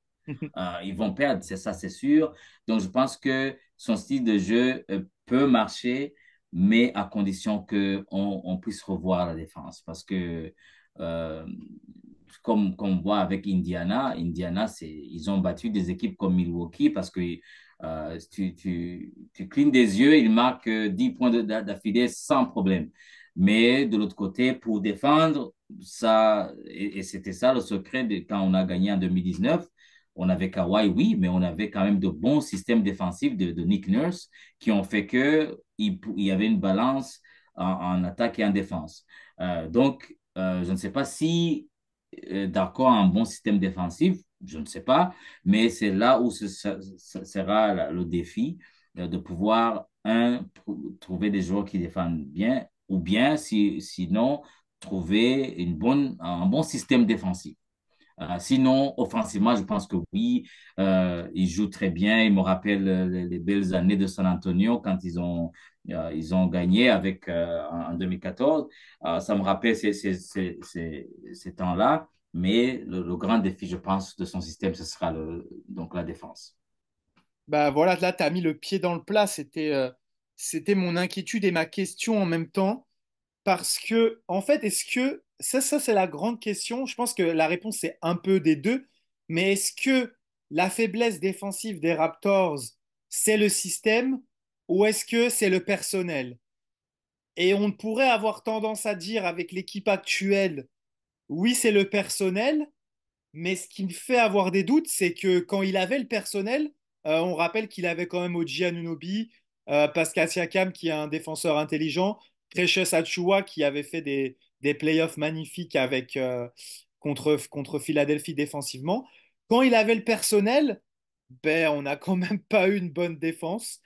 Ils vont perdre, c'est ça, c'est sûr. Donc, je pense que son style de jeu peut marcher, mais à condition qu'on puisse revoir la défense. Parce que, euh, comme on voit avec Indiana, ils ont battu des équipes comme Milwaukee parce que tu clignes des yeux, ils marquent 10 points d'affilée sans problème. Mais de l'autre côté, pour défendre, ça, et c'était ça le secret quand on a gagné en 2019, on avait Kawhi, oui, mais on avait quand même de bons systèmes défensifs de Nick Nurse qui ont fait qu'il y avait une balance en attaque et en défense. Donc, je ne sais pas si d'accord un bon système défensif, je ne sais pas, mais c'est là où ce sera le défi de pouvoir, trouver des joueurs qui défendent bien, ou bien, sinon, trouver un bon système défensif. Sinon, offensivement, je pense que oui, ils jouent très bien. Ils me rappellent les belles années de San Antonio quand ils ont gagné avec, en 2014. Ça me rappelle ces temps-là. Mais le grand défi, je pense, de son système, ce sera donc la défense. Bah voilà, là, tu as mis le pied dans le plat. C'était mon inquiétude et ma question en même temps. Parce que, en fait, est-ce que, ça c'est la grande question. Je pense que la réponse est un peu des deux. Mais est-ce que la faiblesse défensive des Raptors, c'est le système ou est-ce que c'est le personnel? Et on pourrait avoir tendance à dire avec l'équipe actuelle, oui, c'est le personnel. Mais ce qui me fait avoir des doutes, c'est que quand il avait le personnel, on rappelle qu'il avait quand même Oji Anunoby, Pascal Siakam qui est un défenseur intelligent, Precious Achiuwa qui avait fait des playoffs magnifiques contre Philadelphie défensivement. Quand il avait le personnel, ben, on n'a quand même pas eu une bonne défense.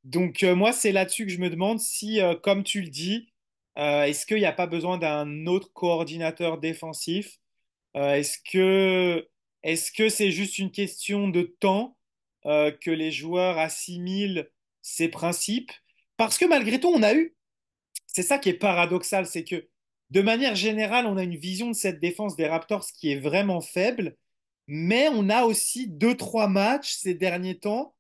Donc moi, c'est là-dessus que je me demande si, comme tu le dis, est-ce qu'il n'y a pas besoin d'un autre coordinateur défensif? Est-ce que c'est juste une question de temps que les joueurs assimilent ces principes? Parce que malgré tout, c'est ça qui est paradoxal, c'est que de manière générale, on a une vision de cette défense des Raptors qui est vraiment faible, mais on a aussi deux, trois matchs ces derniers temps.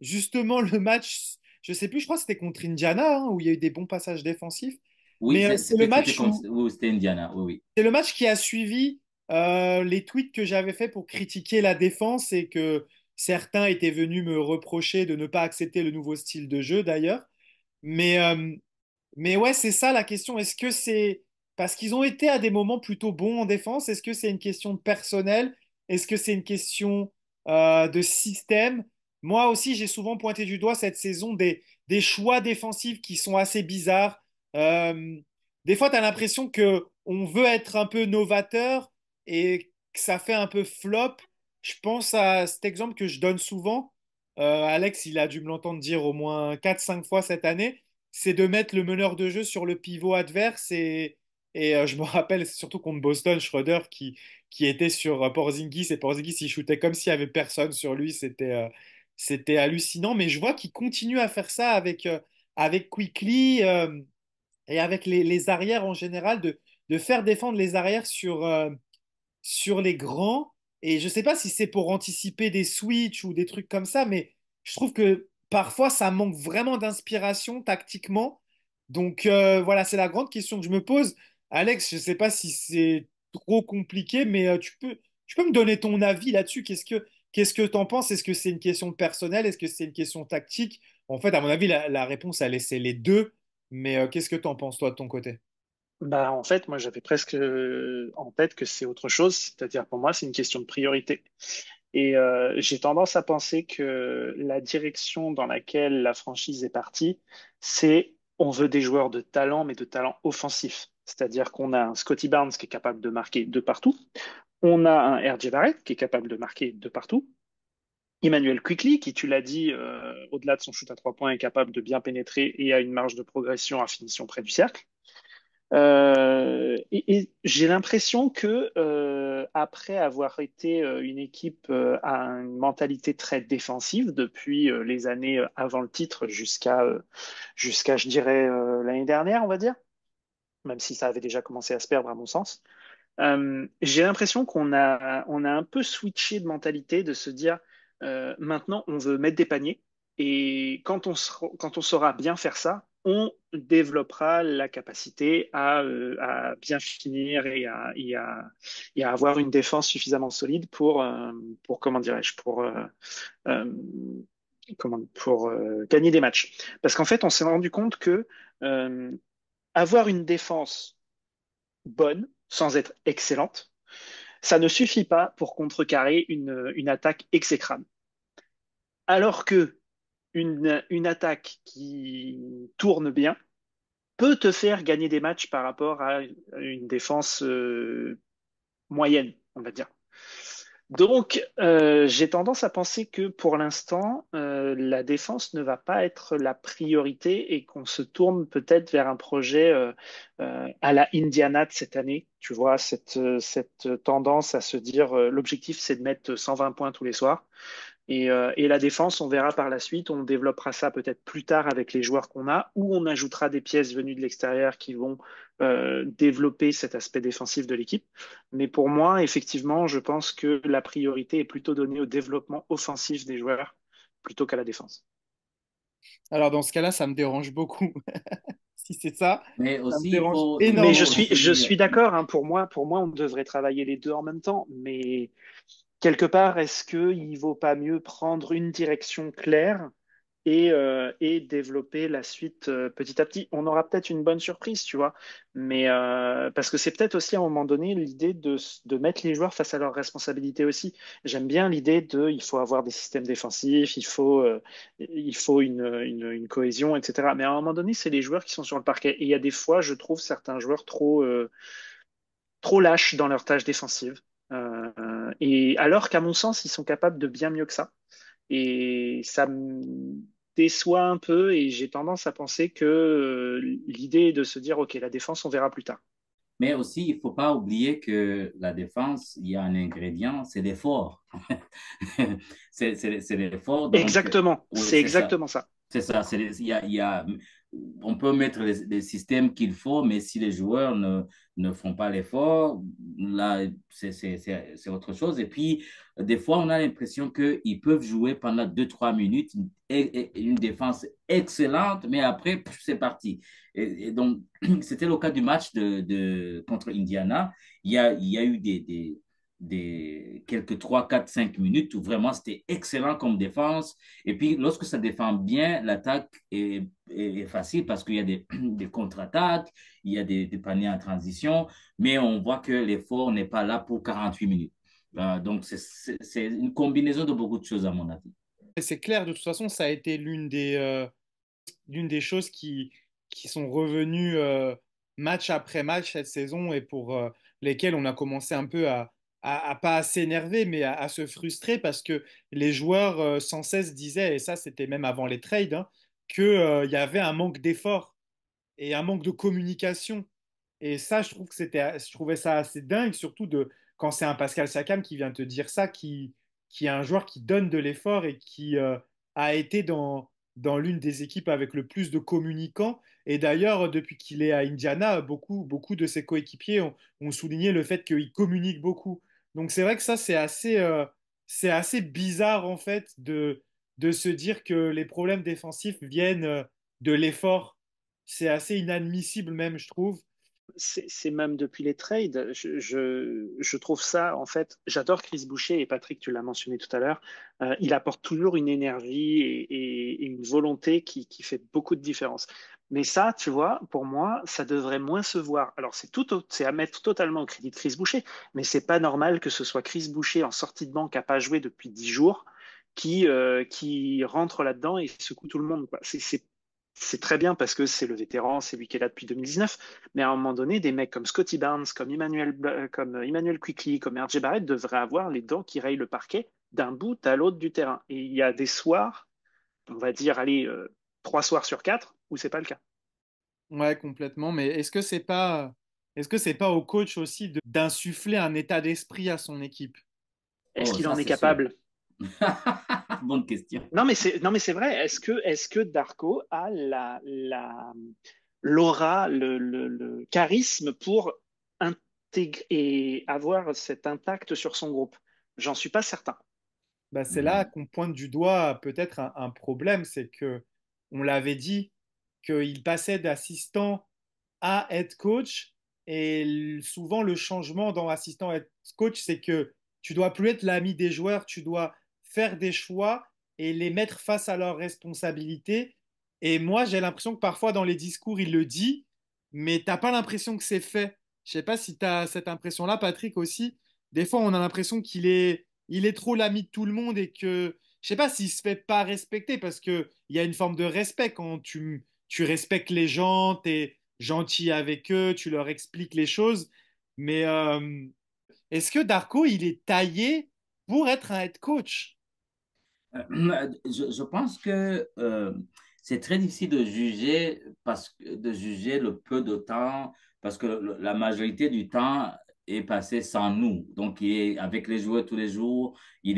Justement, le match, je sais plus, je crois que c'était contre Indiana, hein, où il y a eu des bons passages défensifs. Oui, Mais c'est le c'était match où oui, c'était Indiana. Oui, oui. c'est le match qui a suivi les tweets que j'avais fait pour critiquer la défense et que certains étaient venus me reprocher de ne pas accepter le nouveau style de jeu d'ailleurs. Mais, euh, mais ouais, c'est ça la question. Est-ce que c'est parce qu'ils ont été à des moments plutôt bons en défense? Est-ce que c'est une question de personnel? Est-ce que c'est une question de système? Moi aussi, j'ai souvent pointé du doigt cette saison des choix défensifs qui sont assez bizarres. Euh, des fois, tu as l'impression que on veut être un peu novateur et que ça fait un peu flop. Je pense à cet exemple que je donne souvent. Alex, il a dû me l'entendre dire au moins 4 5 fois cette année, c'est de mettre le meneur de jeu sur le pivot adverse. Et je me rappelle surtout contre Boston, Schroeder qui était sur Porzingis. Et Porzingis, il shootait comme s'il n'y avait personne sur lui. C'était hallucinant. Mais je vois qu'il continue à faire ça avec Quickly et avec les arrières en général, de faire défendre les arrières sur les grands. Et je ne sais pas si c'est pour anticiper des switches ou des trucs comme ça, mais je trouve que parfois ça manque vraiment d'inspiration tactiquement. Donc voilà, c'est la grande question que je me pose. Alex, je ne sais pas si c'est trop compliqué, mais tu peux me donner ton avis là-dessus. Qu'est-ce que tu en penses? Est-ce que c'est une question de personnel? Est-ce que c'est une question tactique? En fait, à mon avis, la réponse, elle est c'est les deux. Mais qu'est-ce que tu en penses, toi, de ton côté? Bah, en fait, moi, j'avais presque en tête que c'est autre chose, c'est-à-dire pour moi, c'est une question de priorité. Et j'ai tendance à penser que la direction dans laquelle la franchise est partie, c'est on veut des joueurs de talent, mais de talent offensif. C'est-à-dire qu'on a un Scotty Barnes qui est capable de marquer de partout, on a un R.J. Barrett qui est capable de marquer de partout, Emmanuel Quickley, qui, tu l'as dit, au-delà de son shoot à 3 points, est capable de bien pénétrer et a une marge de progression à finition près du cercle. Et j'ai l'impression que après avoir été une équipe à une mentalité très défensive depuis les années avant le titre jusqu'à je dirais l'année dernière, on va dire, même si ça avait déjà commencé à se perdre à mon sens. J'ai l'impression qu'on a un peu switché de mentalité, de se dire maintenant on veut mettre des paniers et quand on saura bien faire ça, on développera la capacité à bien finir et à avoir une défense suffisamment solide pour comment dirais-je, euh, pour gagner des matchs. Parce qu'en fait, on s'est rendu compte que euh, avoir une défense bonne, sans être excellente, ça ne suffit pas pour contrecarrer une attaque exécrable. Alors que une attaque qui tourne bien peut te faire gagner des matchs par rapport à une défense moyenne, on va dire. Donc, j'ai tendance à penser que pour l'instant, la défense ne va pas être la priorité et qu'on se tourne peut-être vers un projet à la Indiana de cette année. Tu vois, cette tendance à se dire, l'objectif, c'est de mettre 120 points tous les soirs. Et la défense, on verra par la suite, on développera ça peut-être plus tard avec les joueurs qu'on a, ou on ajoutera des pièces venues de l'extérieur qui vont développer cet aspect défensif de l'équipe. Mais pour moi, effectivement, je pense que la priorité est plutôt donnée au développement offensif des joueurs plutôt qu'à la défense. Alors dans ce cas-là, ça me dérange beaucoup. Si c'est ça, Mais ça me aussi, dérange il Mais je énormément. faut suis, je aussi suis d'accord, hein, pour moi, on devrait travailler les deux en même temps. Mais quelque part, est-ce qu'il ne vaut pas mieux prendre une direction claire et développer la suite petit à petit? On aura peut-être une bonne surprise, tu vois, mais parce que c'est peut-être aussi à un moment donné l'idée de mettre les joueurs face à leurs responsabilités aussi. J'aime bien l'idée il faut avoir des systèmes défensifs, il faut une cohésion, etc. Mais à un moment donné, c'est les joueurs qui sont sur le parquet. Et il y a des fois, je trouve certains joueurs trop lâches dans leurs tâches défensives. Et alors qu'à mon sens, ils sont capables de bien mieux que ça. Et ça me déçoit un peu et j'ai tendance à penser que l'idée est de se dire, OK, la défense, on verra plus tard. Mais aussi, il ne faut pas oublier que la défense, il y a un ingrédient, c'est l'effort. C'est l'effort, donc, Exactement, oui, c'est c'est ça. exactement ça. C'est ça. On peut mettre les systèmes qu'il faut, mais si les joueurs ne font pas l'effort, là, c'est autre chose. Et puis, des fois, on a l'impression qu'ils peuvent jouer pendant 2, 3 minutes et une défense excellente, mais après, c'est parti. Et donc, c'était le cas du match contre Indiana. Il y a eu quelques 3, 4, 5 minutes où vraiment c'était excellent comme défense. Et puis, lorsque ça défend bien, l'attaque est facile parce qu'il y a des contre-attaques, il y a des paniers en transition, mais on voit que l'effort n'est pas là pour 48 minutes. Donc, c'est une combinaison de beaucoup de choses, à mon avis. Et c'est clair, de toute façon, ça a été l'une des choses qui sont revenues match après match cette saison et pour lesquelles on a commencé un peu à pas à s'énerver, mais à se frustrer parce que les joueurs sans cesse disaient, et ça c'était même avant les trades, hein, qu'il y avait un manque d'effort et un manque de communication. Et ça, je trouvais ça assez dingue, surtout quand c'est un Pascal Siakam qui vient te dire ça, qui est un joueur qui donne de l'effort et qui a été dans l'une des équipes avec le plus de communicants. Et d'ailleurs, depuis qu'il est à Indiana, beaucoup de ses coéquipiers ont souligné le fait qu'il communique beaucoup. Donc c'est vrai que ça, c'est assez bizarre en fait de se dire que les problèmes défensifs viennent de l'effort. C'est assez inadmissible même, je trouve. C'est même depuis les trades. Je trouve ça, en fait, j'adore Chris Boucher et Patrick, tu l'as mentionné tout à l'heure. Il apporte toujours une énergie et une volonté qui fait beaucoup de différence. Mais ça, tu vois, pour moi, ça devrait moins se voir. Alors, c'est à mettre totalement au crédit de Chris Boucher, mais c'est pas normal que ce soit Chris Boucher en sortie de banc qui n'a pas joué depuis 10 jours qui rentre là-dedans et secoue tout le monde, quoi. C'est très bien parce que c'est le vétéran, c'est lui qui est là depuis 2019. Mais à un moment donné, des mecs comme Scotty Barnes, comme Emmanuel Quickly, comme RJ Barrett devraient avoir les dents qui rayent le parquet d'un bout à l'autre du terrain. Et il y a des soirs, on va dire, allez, 3 soirs sur 4, où c'est pas le cas. Ouais, complètement. Mais est-ce que c'est pas au coach aussi d'insuffler un état d'esprit à son équipe? Est-ce Oh, qu'il ça, en est c'est sûr. capable? Bonne question. Non, mais c'est vrai. Est-ce que Darko a l'aura, le charisme pour intégrer et avoir cet impact sur son groupe? J'en suis pas certain. Bah, c'est là Mhm. qu'on pointe du doigt peut-être un problème, c'est que on l'avait dit qu'il passait d'assistant à head coach et souvent le changement dans assistant head coach, c'est que tu dois plus être l'ami des joueurs, tu dois faire des choix et les mettre face à leurs responsabilités. Et moi, j'ai l'impression que parfois dans les discours, il le dit, mais t'as pas l'impression que c'est fait. Je sais pas si tu as cette impression-là, Patrick aussi. Des fois, on a l'impression il est trop l'ami de tout le monde et que je sais pas s'il se fait pas respecter parce que il y a une forme de respect quand tu respectes les gens, tu es gentil avec eux, tu leur expliques les choses. Mais est-ce que Darko, il est taillé pour être un head coach? Je pense que c'est très difficile de juger, de juger le peu de temps, parce que la majorité du temps est passé sans nous. Donc, il est avec les joueurs tous les jours. Moi,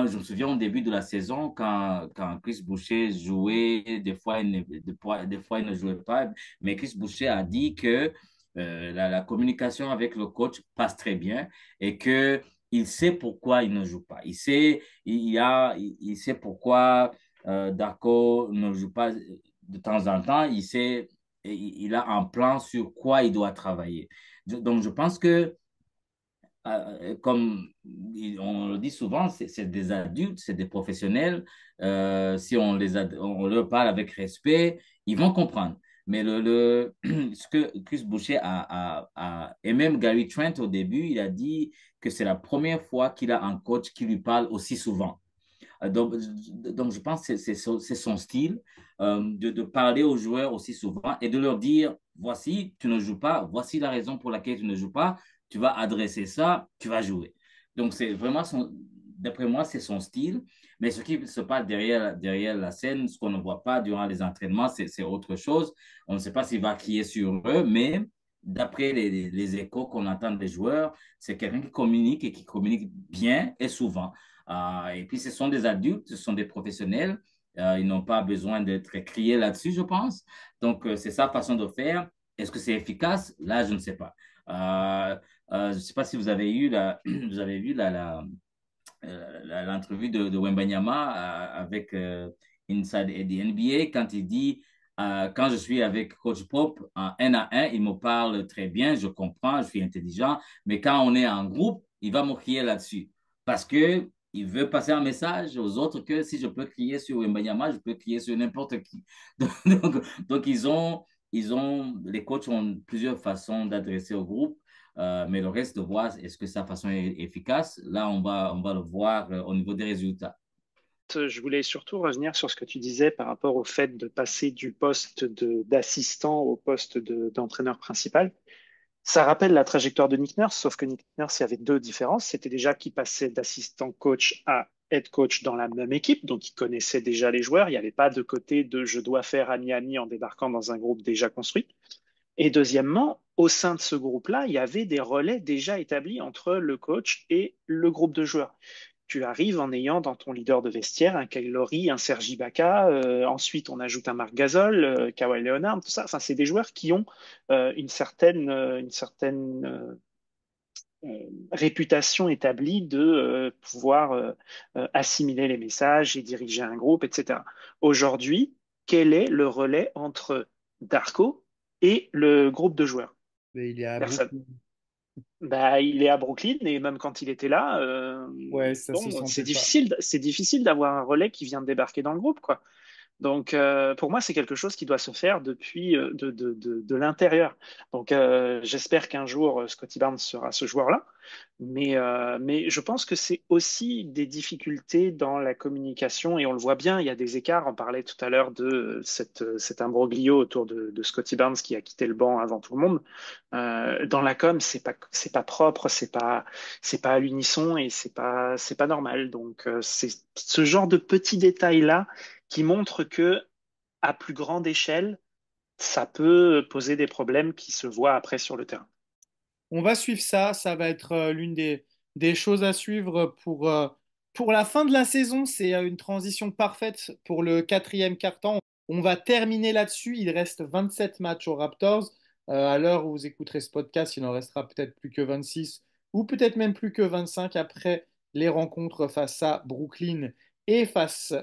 je me souviens au début de la saison, quand Chris Boucher jouait, des fois, il ne jouait pas, mais Chris Boucher a dit que la communication avec le coach passe très bien et que il sait pourquoi il ne joue pas. Il sait pourquoi Darko ne joue pas de temps en temps. Il a un plan sur quoi il doit travailler. Donc, je pense que, comme on le dit souvent, c'est des adultes, c'est des professionnels. Si on leur parle avec respect, ils vont comprendre. Mais ce que Chris Boucher et même Gary Trent au début, il a dit que c'est la première fois qu'il a un coach qui lui parle aussi souvent. Donc, je pense que c'est son style de parler aux joueurs aussi souvent et de leur dire, voici, tu ne joues pas, voici la raison pour laquelle tu ne joues pas, tu vas adresser ça, tu vas jouer. Donc, c'est vraiment d'après moi, c'est son style. Mais ce qui se passe derrière la scène, ce qu'on ne voit pas durant les entraînements, c'est autre chose. On ne sait pas s'il va crier sur eux, mais d'après les échos qu'on entend des joueurs, c'est quelqu'un qui communique et qui communique bien et souvent. Et puis, ce sont des adultes, ce sont des professionnels. Ils n'ont pas besoin d'être criés là-dessus, je pense. Donc, c'est sa façon de faire. Est-ce que c'est efficace? Là, je ne sais pas. Je ne sais pas si vous avez vous avez vu l'entrevue de Wembanyama avec Inside the NBA quand il dit quand je suis avec Coach Pop en 1 à 1, il me parle très bien, je comprends, je suis intelligent, mais quand on est en groupe, il va me crier là-dessus parce que il veut passer un message aux autres que si je peux crier sur Wembanyama, je peux crier sur n'importe qui. Donc les coachs ont plusieurs façons d'adresser au groupe. Mais le reste de voir est-ce que sa façon est efficace, là, on va le voir au niveau des résultats. Je voulais surtout revenir sur ce que tu disais par rapport au fait de passer du poste d'assistant au poste d'entraîneur principal. Ça rappelle la trajectoire de Nick Nurse, sauf que Nick Nurse, il y avait deux différences. C'était déjà qu'il passait d'assistant coach à head coach dans la même équipe, donc il connaissait déjà les joueurs. Il n'y avait pas de côté de je dois faire ami-ami en débarquant dans un groupe déjà construit. Et deuxièmement, au sein de ce groupe-là, il y avait des relais déjà établis entre le coach et le groupe de joueurs. Tu arrives en ayant dans ton leader de vestiaire un Kyle Lowry, un Serge Ibaka, ensuite on ajoute un Marc Gasol, Kawhi Leonard, tout ça. Enfin, c'est des joueurs qui ont réputation établie de pouvoir assimiler les messages et diriger un groupe, etc. Aujourd'hui, quel est le relais entre Darko et le groupe de joueurs? Mais il est à Personne. Brooklyn. Bah, il est à Brooklyn et même quand il était là, Ouais, ça se bon, sentait pas. c'est difficile d'avoir un relais qui vient de débarquer dans le groupe, quoi. Donc, pour moi, c'est quelque chose qui doit se faire depuis de l'intérieur. Donc, j'espère qu'un jour, Scotty Barnes sera ce joueur-là. Mais je pense que c'est aussi des difficultés dans la communication et on le voit bien, il y a des écarts. On parlait tout à l'heure de cet imbroglio autour de Scotty Barnes qui a quitté le banc avant tout le monde. Dans la com, c'est pas propre, c'est pas à l'unisson et c'est pas normal. Donc, c'est ce genre de petits détails-là qui montre que à plus grande échelle, ça peut poser des problèmes qui se voient après sur le terrain. On va suivre ça. Ça va être l'une des choses à suivre pour la fin de la saison. C'est une transition parfaite pour le quatrième quart-temps. On va terminer là-dessus. Il reste 27 matchs aux Raptors. À l'heure où vous écouterez ce podcast, il en restera peut-être plus que 26 ou peut-être même plus que 25 après les rencontres face à Brooklyn et face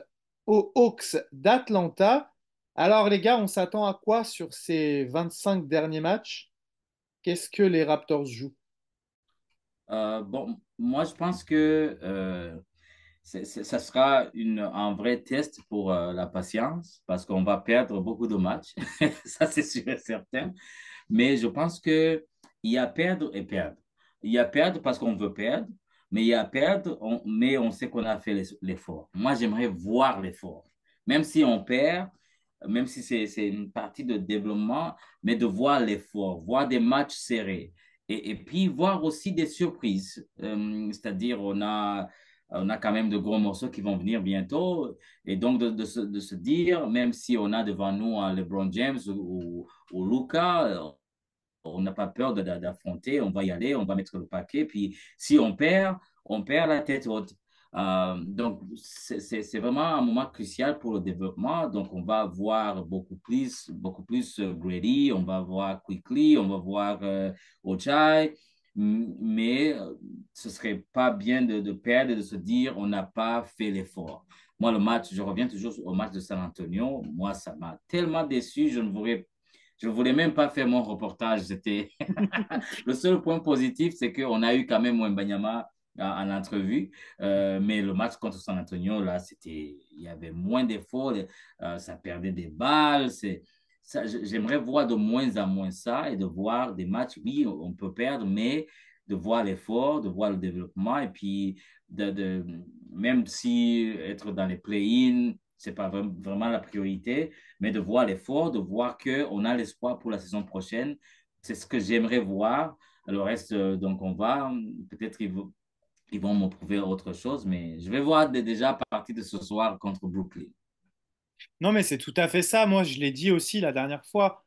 aux Hawks d'Atlanta. Alors les gars, on s'attend à quoi sur ces 25 derniers matchs? Qu'est-ce que les Raptors jouent? Bon, moi, je pense que ça sera un vrai test pour la patience parce qu'on va perdre beaucoup de matchs. Ça, c'est sûr et certain. Mais je pense que il y a perdre et perdre. Il y a perdre parce qu'on veut perdre, mais il y a perdre, mais on sait qu'on a fait l'effort. Moi, j'aimerais voir l'effort. Même si on perd, même si c'est une partie de développement, mais de voir l'effort, voir des matchs serrés. et puis voir aussi des surprises. C'est-à-dire, on a quand même de gros morceaux qui vont venir bientôt. Et donc, de se dire, même si on a devant nous un LeBron James ou Luka, on n'a pas peur d'affronter, on va y aller, on va mettre le paquet. Puis si on perd la tête haute. Donc, c'est vraiment un moment crucial pour le développement. Donc, on va voir beaucoup plus Grady, on va voir Quickly, on va voir Ochai. Mais ce serait pas bien de perdre et de se dire on n'a pas fait l'effort. Moi, le match, je reviens toujours au match de San Antonio. Moi, ça m'a tellement déçu, je ne voulais même pas faire mon reportage. C'était le seul point positif, c'est qu'on a eu quand même Wembanyama en entrevue. Mais le match contre San Antonio, là, il y avait moins d'efforts. Ça perdait des balles. J'aimerais voir de moins en moins ça et de voir des matchs. Oui, on peut perdre, mais de voir l'effort, de voir le développement et puis même si être dans les play-in, c'est pas vraiment la priorité, mais de voir l'effort, de voir qu'on a l'espoir pour la saison prochaine. C'est ce que j'aimerais voir. Le reste, donc on va, peut-être ils vont me prouver autre chose, mais je vais voir déjà à partir de ce soir contre Brooklyn. Non, mais c'est tout à fait ça. Moi, je l'ai dit aussi la dernière fois.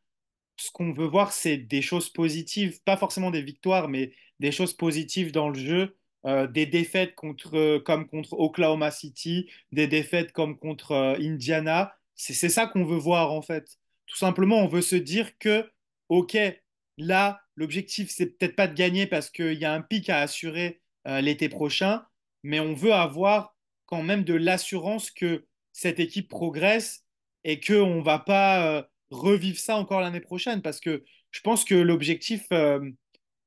Ce qu'on veut voir, c'est des choses positives, pas forcément des victoires, mais des choses positives dans le jeu. Des défaites comme contre Oklahoma City, des défaites comme contre Indiana. C'est ça qu'on veut voir en fait. Tout simplement, on veut se dire que, ok, là, l'objectif, c'est peut-être pas de gagner parce qu'il y a un pic à assurer l'été prochain, mais on veut avoir quand même de l'assurance que cette équipe progresse et qu'on ne va pas revivre ça encore l'année prochaine parce que je pense que l'objectif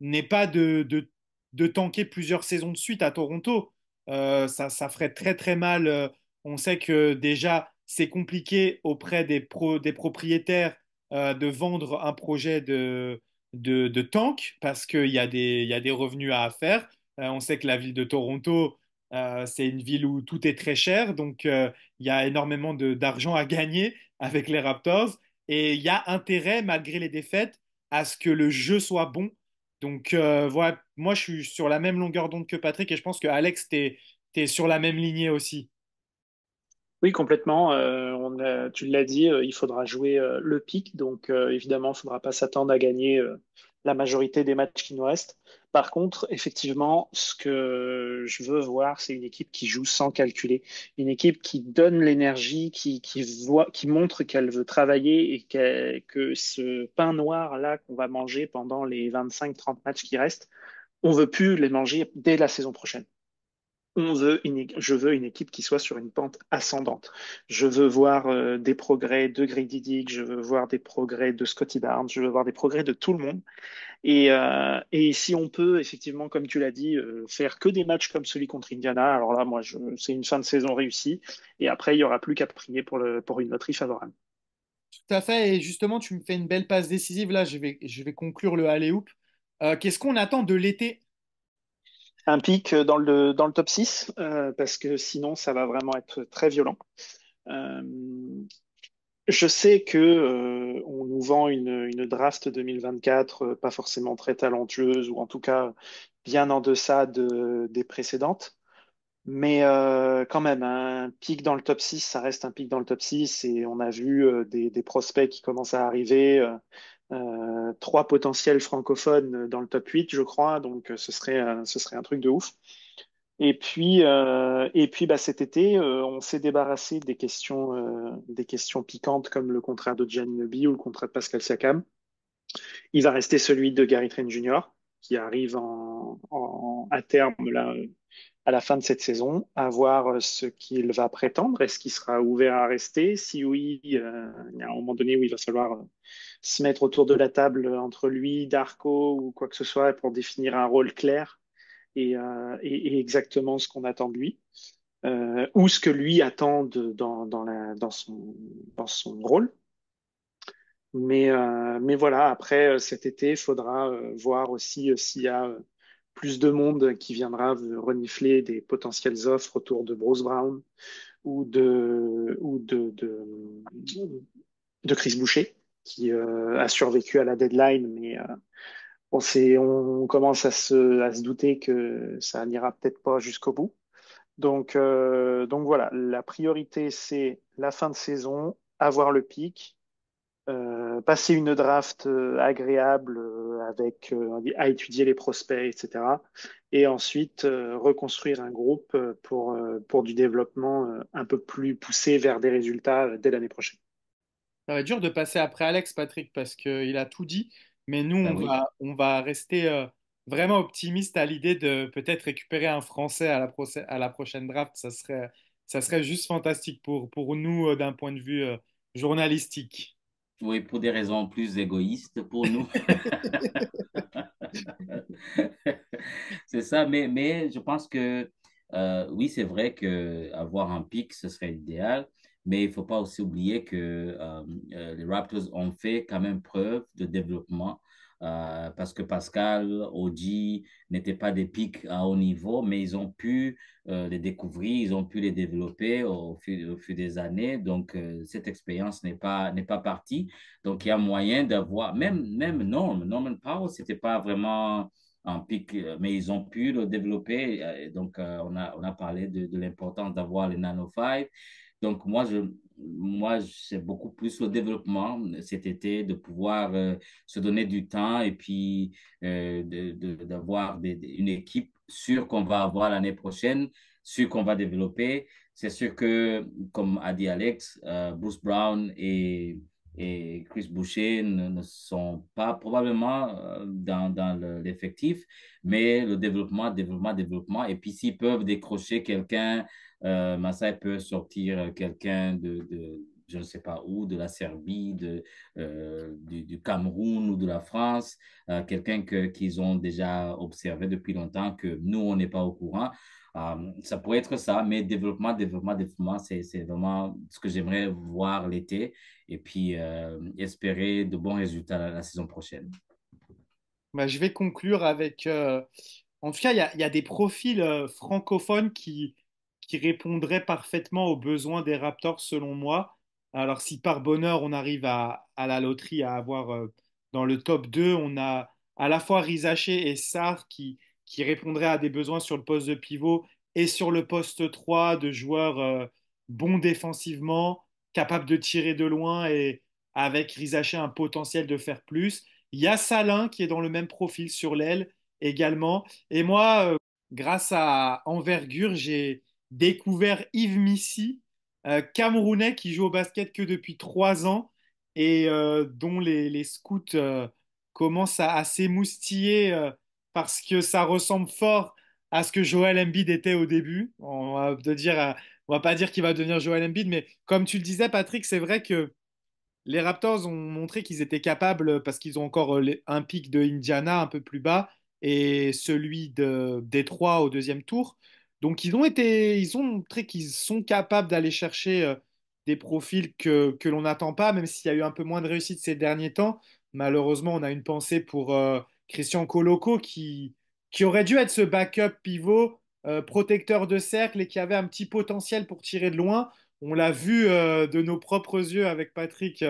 n'est pas de tanker plusieurs saisons de suite à Toronto. Ça ferait très très mal. On sait que déjà c'est compliqué auprès des propriétaires de vendre un projet de tank parce il y a des revenus à faire. On sait que la ville de Toronto, c'est une ville où tout est très cher, donc il y a énormément d'argent à gagner avec les Raptors. Et il y a intérêt, malgré les défaites, à ce que le jeu soit bon. Donc voilà, moi je suis sur la même longueur d'onde que Patrick et je pense que Alex, t'es sur la même lignée aussi. Oui, complètement. Tu l'as dit, il faudra jouer le pic, donc évidemment, il ne faudra pas s'attendre à gagner la majorité des matchs qui nous restent. Par contre, effectivement, ce que je veux voir, c'est une équipe qui joue sans calculer, une équipe qui donne l'énergie, qui montre qu'elle veut travailler et que ce pain noir là qu'on va manger pendant les 25-30 matchs qui restent, on veut plus les manger dès la saison prochaine. Je veux une équipe qui soit sur une pente ascendante. Je veux voir des progrès de Grady Dick, je veux voir des progrès de Scotty Barnes, je veux voir des progrès de tout le monde. Et si on peut, effectivement, comme tu l'as dit, faire que des matchs comme celui contre Indiana, alors là, c'est une fin de saison réussie. Et après, il n'y aura plus qu'à prier pour une loterie favorable. Tout à fait, et justement, tu me fais une belle passe décisive. Là, je vais conclure le alley-oop. Qu'est-ce qu'on attend de l'été? Un pic dans le top 6, parce que sinon, ça va vraiment être très violent. Euh, Je sais que on nous vend une draft 2024 pas forcément très talentueuse ou en tout cas bien en deçà des précédentes, mais quand même un pic dans le top 6, ça reste un pic dans le top 6 et on a vu des prospects qui commencent à arriver, trois potentiels francophones dans le top 8, je crois, donc ce serait un truc de ouf. Et puis bah, cet été, on s'est débarrassé des questions piquantes comme le contrat de Giannubi ou le contrat de Pascal Siakam. Il va rester celui de Gary Trent Jr., qui arrive à terme là, à la fin de cette saison, à voir ce qu'il va prétendre. Est-ce qu'il sera ouvert à rester? Si oui, il y a un moment donné où il va falloir se mettre autour de la table entre lui, Darko ou quoi que ce soit pour définir un rôle clair et exactement ce qu'on attend de lui, ou ce que lui attend dans son rôle. Mais voilà, après cet été, il faudra voir aussi s'il y a plus de monde qui viendra renifler des potentielles offres autour de Bruce Brown ou de Chris Boucher, qui a survécu à la deadline, mais On commence à se douter que ça n'ira peut-être pas jusqu'au bout. Donc voilà, la priorité, c'est la fin de saison, avoir le pic, passer une draft agréable à étudier les prospects, etc. Et ensuite reconstruire un groupe pour du développement un peu plus poussé vers des résultats dès l'année prochaine. Ça va être dur de passer après Alex, Patrick, parce qu'il a tout dit. Mais nous, Ben oui. on va rester vraiment optimiste à l'idée de peut-être récupérer un Français à la prochaine draft. Ça serait juste fantastique pour nous d'un point de vue journalistique. Oui, pour des raisons plus égoïstes pour nous. C'est ça, mais je pense que oui, c'est vrai que avoir un pic, ce serait idéal, mais il faut pas aussi oublier que les Raptors ont fait quand même preuve de développement parce que Pascal, Oji n'étaient pas des pics à haut niveau, mais ils ont pu les découvrir, ils ont pu les développer au fil des années. Donc, cette expérience n'est pas partie. Donc, il y a moyen d'avoir, même Norman Powell, c'était pas vraiment en pic, mais ils ont pu le développer. Donc, on a parlé de l'importance d'avoir les Nano 5. Donc, moi, c'est beaucoup plus le développement cet été, de pouvoir se donner du temps et puis d'avoir une équipe sûre qu'on va avoir l'année prochaine, sûre qu'on va développer. C'est sûr que, comme a dit Alex, Bruce Brown et Chris Boucher ne sont pas probablement dans l'effectif, mais le développement. Et puis, s'ils peuvent décrocher quelqu'un, Masai peut sortir quelqu'un je ne sais pas où, de la Serbie, du Cameroun ou de la France, quelqu'un qu'ils ont déjà observé depuis longtemps, que nous, on n'est pas au courant. Ça pourrait être ça, mais développement, c'est vraiment ce que j'aimerais voir l'été et puis espérer de bons résultats la saison prochaine. Bah, je vais conclure avec. En tout cas, il y a des profils francophones qui répondraient parfaitement aux besoins des Raptors, selon moi. Alors, si par bonheur, on arrive à la loterie à avoir dans le top 2, on a à la fois Rizaché et Sarr qui répondraient à des besoins sur le poste de pivot et sur le poste 3 de joueurs bons défensivement, capables de tirer de loin et avec Rizaché un potentiel de faire plus. Il y a Salin qui est dans le même profil sur l'aile également. Et moi, grâce à Envergure, j'ai découvert Yves Missy, Camerounais qui joue au basket que depuis 3 ans et dont les scouts commencent à s'émoustiller parce que ça ressemble fort à ce que Joel Embiid était au début. On va pas dire qu'il va devenir Joel Embiid, mais comme tu le disais, Patrick, c'est vrai que les Raptors ont montré qu'ils étaient capables, parce qu'ils ont encore un pic de Indiana un peu plus bas et celui de Détroit au deuxième tour. Donc ils ont montré qu'ils sont capables d'aller chercher des profils que l'on n'attend pas, même s'il y a eu un peu moins de réussite ces derniers temps. Malheureusement, on a une pensée pour Christian Coloco qui aurait dû être ce backup pivot, protecteur de cercle et qui avait un petit potentiel pour tirer de loin. On l'a vu de nos propres yeux avec Patrick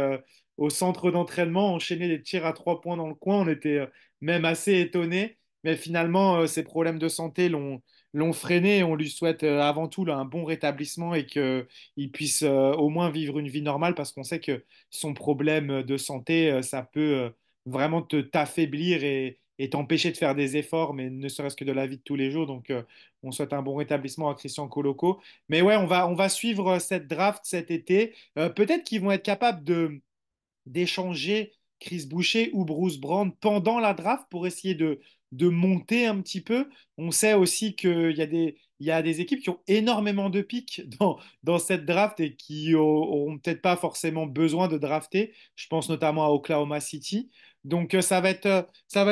au centre d'entraînement, enchaîner des tirs à 3 points dans le coin. On était même assez étonnés. Mais finalement, ses problèmes de santé l'ont freiné. On lui souhaite avant tout là, un bon rétablissement et qu'il puisse au moins vivre une vie normale parce qu'on sait que son problème de santé, ça peut vraiment t'affaiblir et t'empêcher de faire des efforts, mais ne serait-ce que de la vie de tous les jours. Donc, on souhaite un bon rétablissement à Christian Coloco. Mais ouais, on va suivre cette draft cet été. Peut-être qu'ils vont être capables d'échanger Chris Boucher ou Bruce Brown pendant la draft pour essayer de monter un petit peu. On sait aussi il y a des équipes qui ont énormément de pics dans cette draft et qui auront peut-être pas forcément besoin de drafter. Je pense notamment à Oklahoma City. Donc ça va être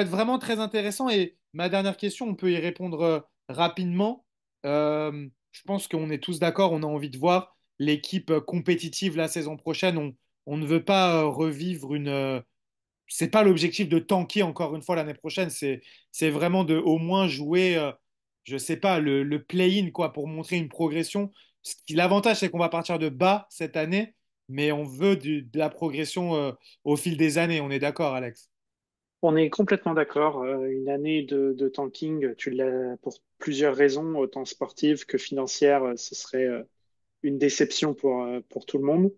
vraiment très intéressant. Et ma dernière question, on peut y répondre rapidement. Je pense qu'on est tous d'accord, on a envie de voir l'équipe compétitive la saison prochaine. On ne veut pas revivre c'est pas l'objectif de tanker encore une fois l'année prochaine. C'est vraiment de au moins jouer, je sais pas, le play-in quoi, pour montrer une progression. L'avantage, c'est qu'on va partir de bas cette année, mais on veut de la progression au fil des années. On est d'accord, Alex? On est complètement d'accord. Une année de tanking, tu l'as pour plusieurs raisons, autant sportives que financières, ce serait une déception pour tout le monde.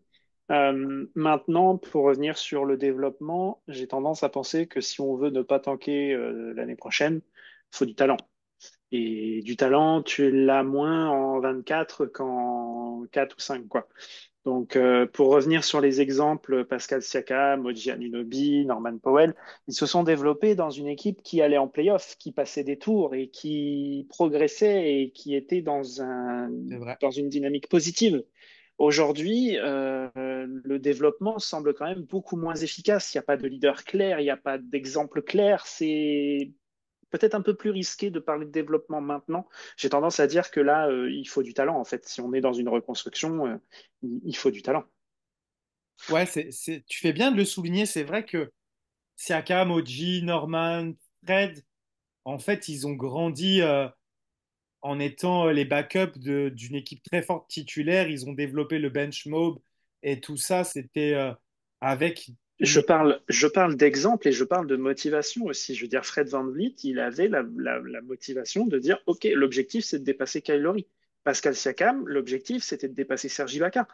Maintenant, pour revenir sur le développement, j'ai tendance à penser que si on veut ne pas tanker l'année prochaine, il faut du talent. Et du talent, tu l'as moins en 24 qu'en 4 ou 5, quoi. Donc, pour revenir sur les exemples, Pascal Siakam, OG Anunoby, Norman Powell, ils se sont développés dans une équipe qui allait en playoff, qui passait des tours et qui progressait et qui était C'est vrai. dans une dynamique positive. Aujourd'hui, le développement semble quand même beaucoup moins efficace. Il n'y a pas de leader clair, il n'y a pas d'exemple clair. C'est peut-être un peu plus risqué de parler de développement maintenant. J'ai tendance à dire que là, il faut du talent, en fait. Si on est dans une reconstruction, il faut du talent. Ouais, tu fais bien de le souligner. C'est vrai que Siakam, OG, Norman, Fred, en fait, ils ont grandi en étant les backups d'une équipe très forte titulaire. Ils ont développé le bench mob et tout ça, c'était avec une équipe. Je parle d'exemple et je parle de motivation aussi. Je veux dire, Fred VanVleet, il avait la motivation de dire, OK, l'objectif, c'est de dépasser Kyle Lowry. Pascal Siakam, l'objectif, c'était de dépasser Serge Ibaka.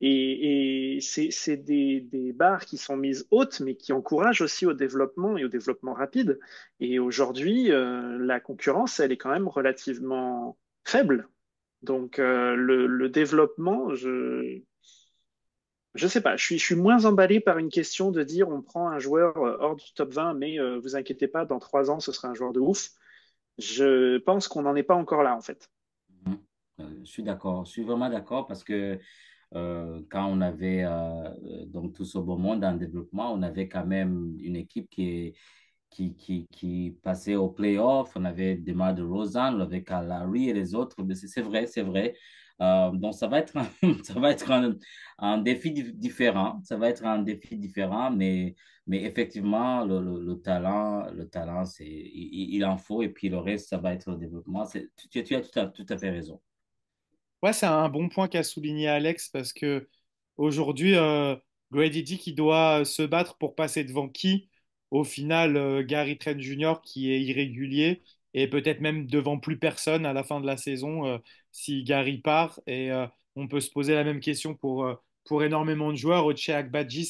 Et c'est des barres qui sont mises hautes, mais qui encouragent aussi au développement et au développement rapide. Et aujourd'hui, la concurrence, elle est quand même relativement faible. Donc, le développement, je sais pas, je suis moins emballé par une question de dire on prend un joueur hors du top 20, mais vous inquiétez pas, dans 3 ans, ce sera un joueur de ouf. Je pense qu'on n'en est pas encore là, en fait. Mhm. Je suis d'accord, je suis vraiment d'accord parce que quand on avait donc tout ce beau monde en développement, on avait quand même une équipe qui passait au playoff. On avait Demar DeRozan, on avait Kyle Lowry et les autres. Mais c'est vrai, c'est vrai. Donc ça va être ça va être un défi différent. Ça va être un défi différent, mais effectivement, le talent, il en faut. Et puis le reste, ça va être le développement. Tu as tout à fait raison. Ouais, c'est un bon point qu'a souligné Alex parce que aujourd'hui, Grady Dick qui doit se battre pour passer devant qui? Au final, Gary Trent Jr. qui est irrégulier et peut-être même devant plus personne à la fin de la saison si Gary part. Et on peut se poser la même question pour énormément de joueurs. Ochai Agbaji,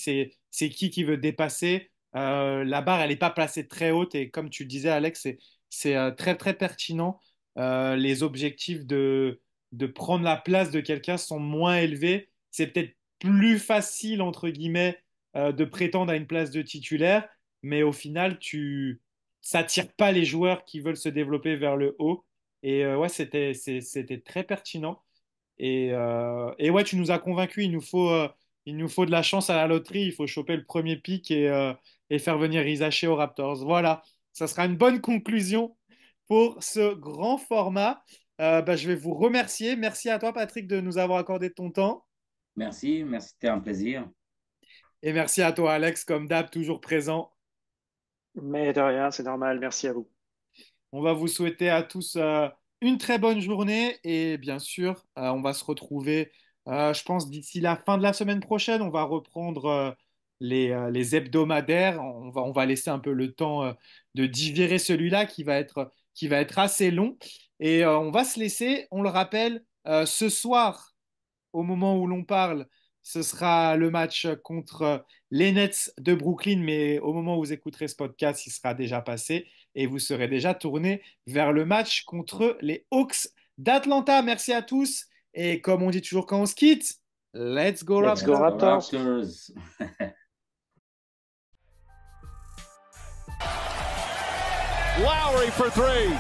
c'est qui veut dépasser? La barre, elle n'est pas placée très haute et comme tu le disais, Alex, c'est très très pertinent. Les objectifs de prendre la place de quelqu'un sont moins élevés. C'est peut-être plus facile, entre guillemets, de prétendre à une place de titulaire, mais au final, ça attire pas les joueurs qui veulent se développer vers le haut. Et ouais, c'était très pertinent. Et ouais, tu nous as convaincus, il nous faut de la chance à la loterie, il faut choper le premier pick et faire venir Isaché aux Raptors. Voilà, ça sera une bonne conclusion pour ce grand format. Bah, je vais vous remercier. Merci à toi, Patrick, de nous avoir accordé ton temps. Merci, merci, c'était un plaisir. Et merci à toi, Alex, comme d'hab, toujours présent. Mais de rien, c'est normal. Merci à vous. On va vous souhaiter à tous une très bonne journée et bien sûr, on va se retrouver, je pense, d'ici la fin de la semaine prochaine. On va reprendre les hebdomadaires. On va laisser un peu le temps de digérer celui-là qui va être assez long. Et on va se laisser, on le rappelle, ce soir, au moment où l'on parle, ce sera le match contre les Nets de Brooklyn, mais au moment où vous écouterez ce podcast, il sera déjà passé et vous serez déjà tourné vers le match contre les Hawks d'Atlanta. Merci à tous et comme on dit toujours quand on se quitte, let's go Let's go Let's Raptors! go Raptors! Raptors! Lowry for three.